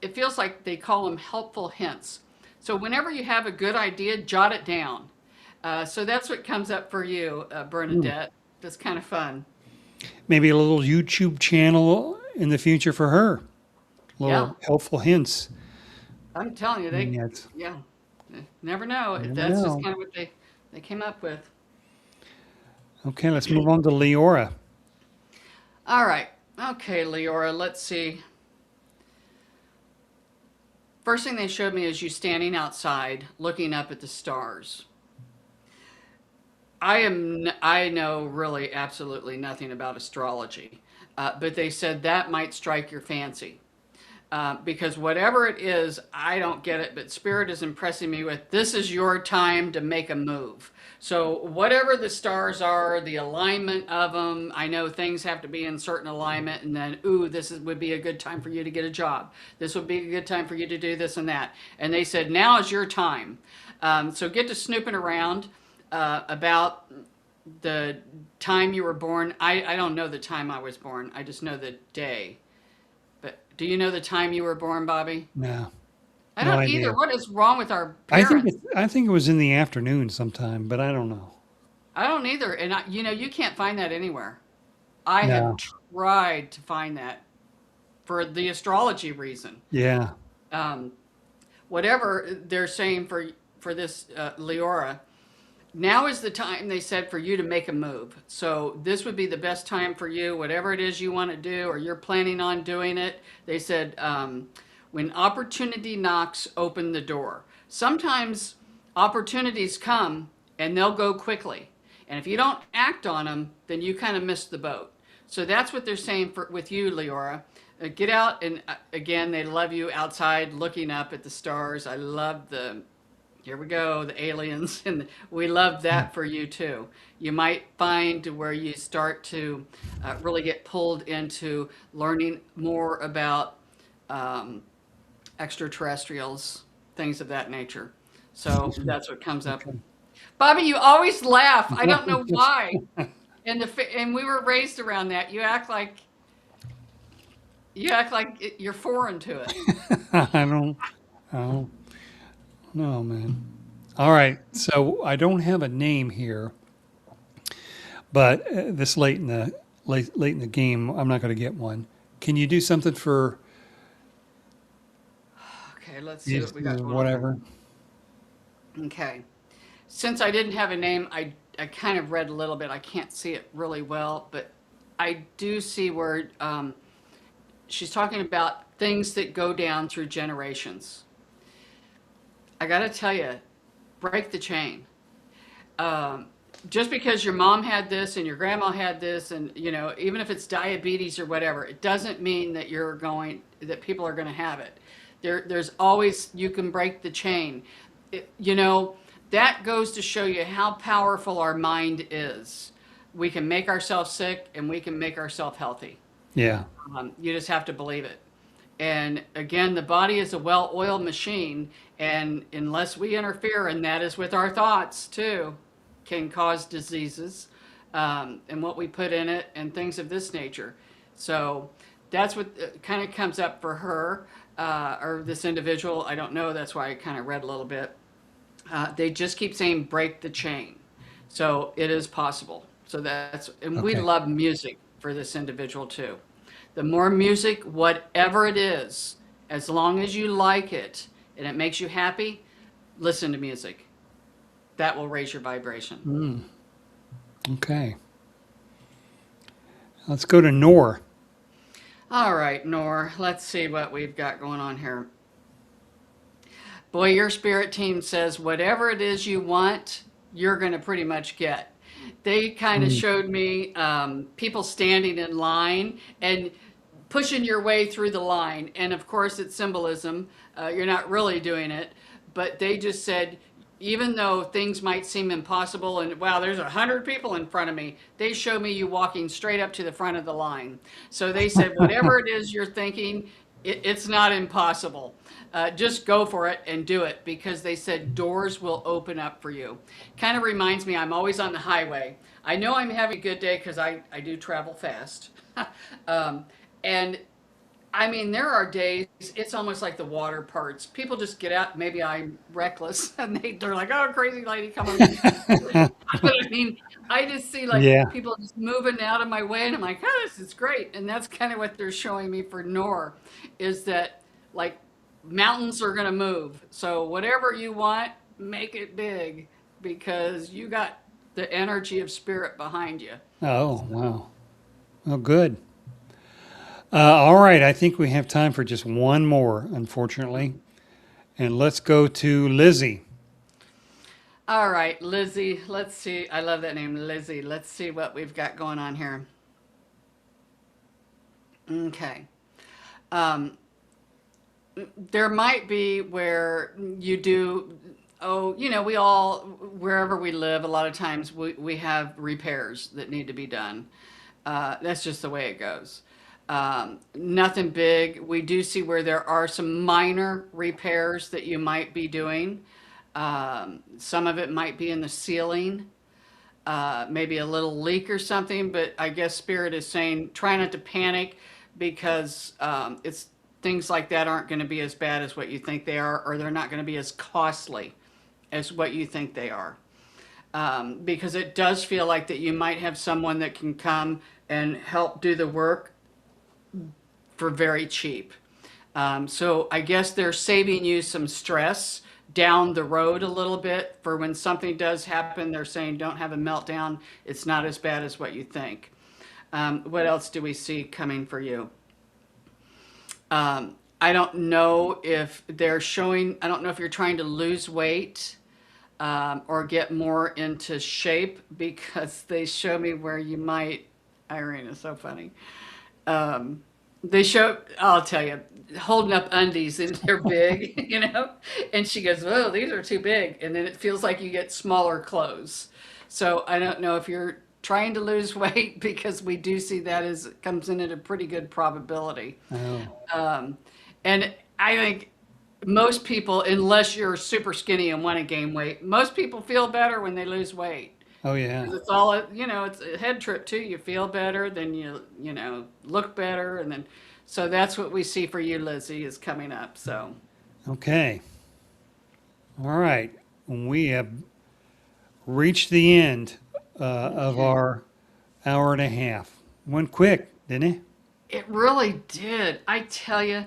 It feels like they call them helpful hints. So whenever you have a good idea, jot it down. So that's what comes up for you, Mm. Bernadette. That's kind of fun. Maybe a little YouTube channel in the future for her. Yeah, Little helpful hints. I'm telling you, I mean, they, that's, yeah, never know. you never That's just know. kind of what they came up with. Okay, let's move on to Leora. All right. Okay, Leora, let's see. First thing they showed me is you standing outside looking up at the stars. I know really absolutely nothing about astrology, but they said that might strike your fancy. Because whatever it is, I don't get it, but Spirit is impressing me with this is your time to make a move. So, whatever the stars are, the alignment of them, I know things have to be in certain alignment, and then, ooh, would be a good time for you to get a job. This would be a good time for you to do this and that. And they said, now is your time. So, get to snooping around about the time you were born. I don't know the time I was born, I just know the day. But do you know the time you were born, Bobby? No, I no don't either. idea. What is wrong with our parents? I think it was in the afternoon sometime, but I don't know. I don't either. And you can't find that anywhere. I have No. tried to find that for the astrology reason. Yeah. Um, Whatever they're saying for this Leora, now is the time they said for you to make a move. So this would be the best time for you, whatever it is you want to do or you're planning on doing it. They said when opportunity knocks, open the door. Sometimes opportunities come and they'll go quickly. And if you don't act on them, then you kind of miss the boat. So that's what they're saying with you, Leora. Get out and again, they love you outside looking up at the stars. I love here we go, the aliens, and we love that for you too. You might find where you start to really get pulled into learning more about um, extraterrestrials, things of that nature. So that's what comes up. Okay. Bobby, you always laugh. I don't know why. And we were raised around that. You act like you're foreign to it. I don't know, man. All right. So I don't have a name here, but this late in the game, I'm not going to get one. Can you do something for Okay, let's see these what we got going on here. whatever? Okay. Since I didn't have a name, I kind of read a little bit. I can't see it really well, but I do see where she's talking about things that go down through generations. I got to tell you, break the chain. Um, just because your mom had this and your grandma had this, and even if it's diabetes or whatever, it doesn't mean that people are going to have it. There's always you can break the chain. That goes to show you how powerful our mind is. We can make ourselves sick and we can make ourselves healthy. Yeah. You just have to believe it. And again, the body is a well-oiled machine, and unless we interfere, and that is with our thoughts too, can cause diseases. and what we put in it and things of this nature. So that's what kind of comes up for her or this individual. I don't know. That's why I kind of read a little bit. They just keep saying break the chain. So it is possible. So and we Okay. love music for this individual too. The more music, whatever it is, as long as you like it and it makes you happy, listen to music. That will raise your vibration. Okay. Let's go to Nor. All right, Nor, let's see what we've got going on here. Boy, your spirit team says whatever it is you want, you're going to pretty much get. They kind of Mm. showed me people standing in line and pushing your way through the line. And of course, it's symbolism. You're not really doing it. But they just said, even though things might seem impossible and wow, there's 100 people in front of me, they show me you walking straight up to the front of the line. So they said, whatever it is you're thinking, it's not impossible. Just go for it and do it because they said doors will open up for you. Kind of reminds me, I'm always on the highway. I know I'm having a good day because I do travel fast. And I mean, there are days, it's almost like the water parts. People just get out, maybe I'm reckless, and they're like, oh, crazy lady, come on. But I mean, I just see like Yeah. people just moving out of my way, and I'm like, oh, this is great. And that's kind of what they're showing me for Nor, is that like mountains are going to move. So whatever you want, make it big because you got the energy of spirit behind you. Oh, wow. Oh, good. All right. I think we have time for just one more, unfortunately. And let's go to Lizzie. All right, Lizzie, let's see. I love that name, Lizzie. Let's see what we've got going on here. Okay. Um, there might be where you do, oh, we all, wherever we live, a lot of times we have repairs that need to be done. That's just the way it goes. Nothing big. We do see where there are some minor repairs that you might be doing. Some of it might be in the ceiling, maybe a little leak or something, but I guess Spirit is saying try not to panic because it's things like that aren't going to be as bad as what you think they are, or they're not going to be as costly as what you think they are. Because it does feel like that you might have someone that can come and help do the work for very cheap. So I guess they're saving you some stress down the road a little bit for when something does happen. They're saying don't have a meltdown. It's not as bad as what you think. What else do we see coming for you? I don't know if they're showing, I don't know if you're trying to lose weight or get more into shape because they show me where you might, Irene is so funny. They show, I'll tell you, holding up undies and they're big, and she goes, oh, these are too big. And then it feels like you get smaller clothes. So I don't know if you're trying to lose weight because we do see that as comes in at a pretty good probability. Oh, Um, and I think most people, unless you're super skinny and want to gain weight, most people feel better when they lose weight. oh yeah. 'Cause it's all, it's a head trip too. You feel better, then look better. And then, so that's what we see for you, Lizzie, is coming up. So, Okay. All right. We have reached the end of okay. our hour and a half. Went quick, didn't it? It really did. I tell you,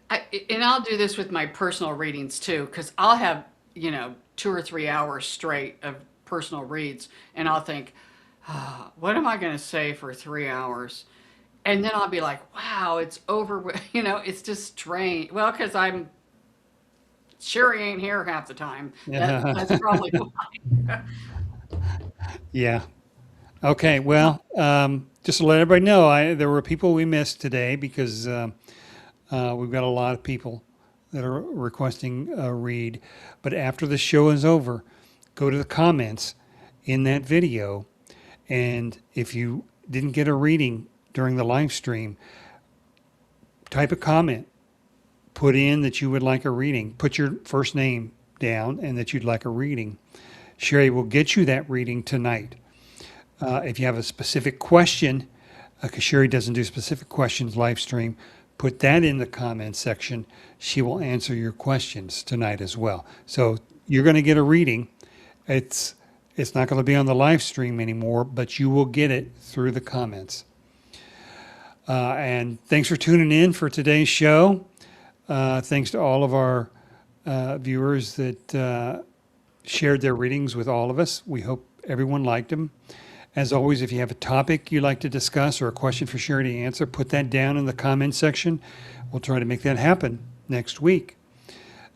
and I'll do this with my personal readings too, because I'll have, 2 or 3 hours straight of personal reads, and I'll think, what am I going to say for 3 hours? And then I'll be like, wow, it's over. It's just strange. Well, because I'm Sherry ain't here half the time. That's probably why. Yeah. Okay. Well, just to let everybody know, there were people we missed today because we've got a lot of people that are requesting a read. But after the show is over, go to the comments in that video. And if you didn't get a reading during the live stream, type a comment, put in that you would like a reading, put your first name down and that you'd like a reading. Sherry will get you that reading tonight. If you have a specific question, because Sherry doesn't do specific questions live stream, put that in the comments section. She will answer your questions tonight as well. So you're going to get a reading. It's not going to be on the live stream anymore, but you will get it through the comments. And thanks for tuning in for today's show. Thanks to all of our viewers that shared their readings with all of us. We hope everyone liked them. As always, if you have a topic you'd like to discuss or a question for Sherry to answer, put that down in the comments section. We'll try to make that happen next week.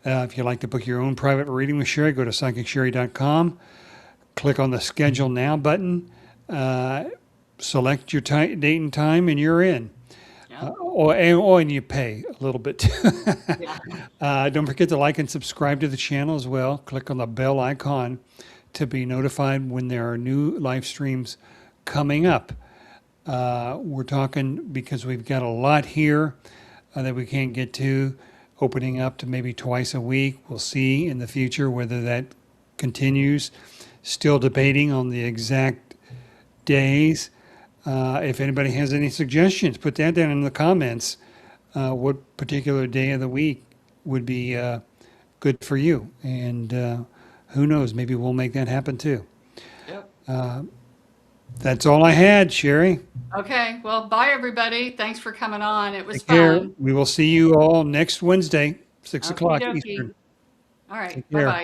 If you'd like to book your own private reading with Sherry, go to psychicshari.com. Click on the Schedule Now button. Select your date and time, and you're in. Yeah. And you pay a little bit. Yeah. Don't forget to like and subscribe to the channel as well. Click on the bell icon to be notified when there are new live streams coming up. We're talking because we've got a lot here that we can't get to, opening up to maybe twice a week. We'll see in the future whether that continues. Still debating on the exact days. If anybody has any suggestions, put that down in the comments. What particular day of the week would be good for you? And who knows, maybe we'll make that happen too. Yep. That's all I had, Sherry. Okay. Well, bye everybody. Thanks for coming on. It was Take care. fun. We will see you all next Wednesday, 6 o'clock Okey dokey. Eastern. All right. Take care. Bye-bye.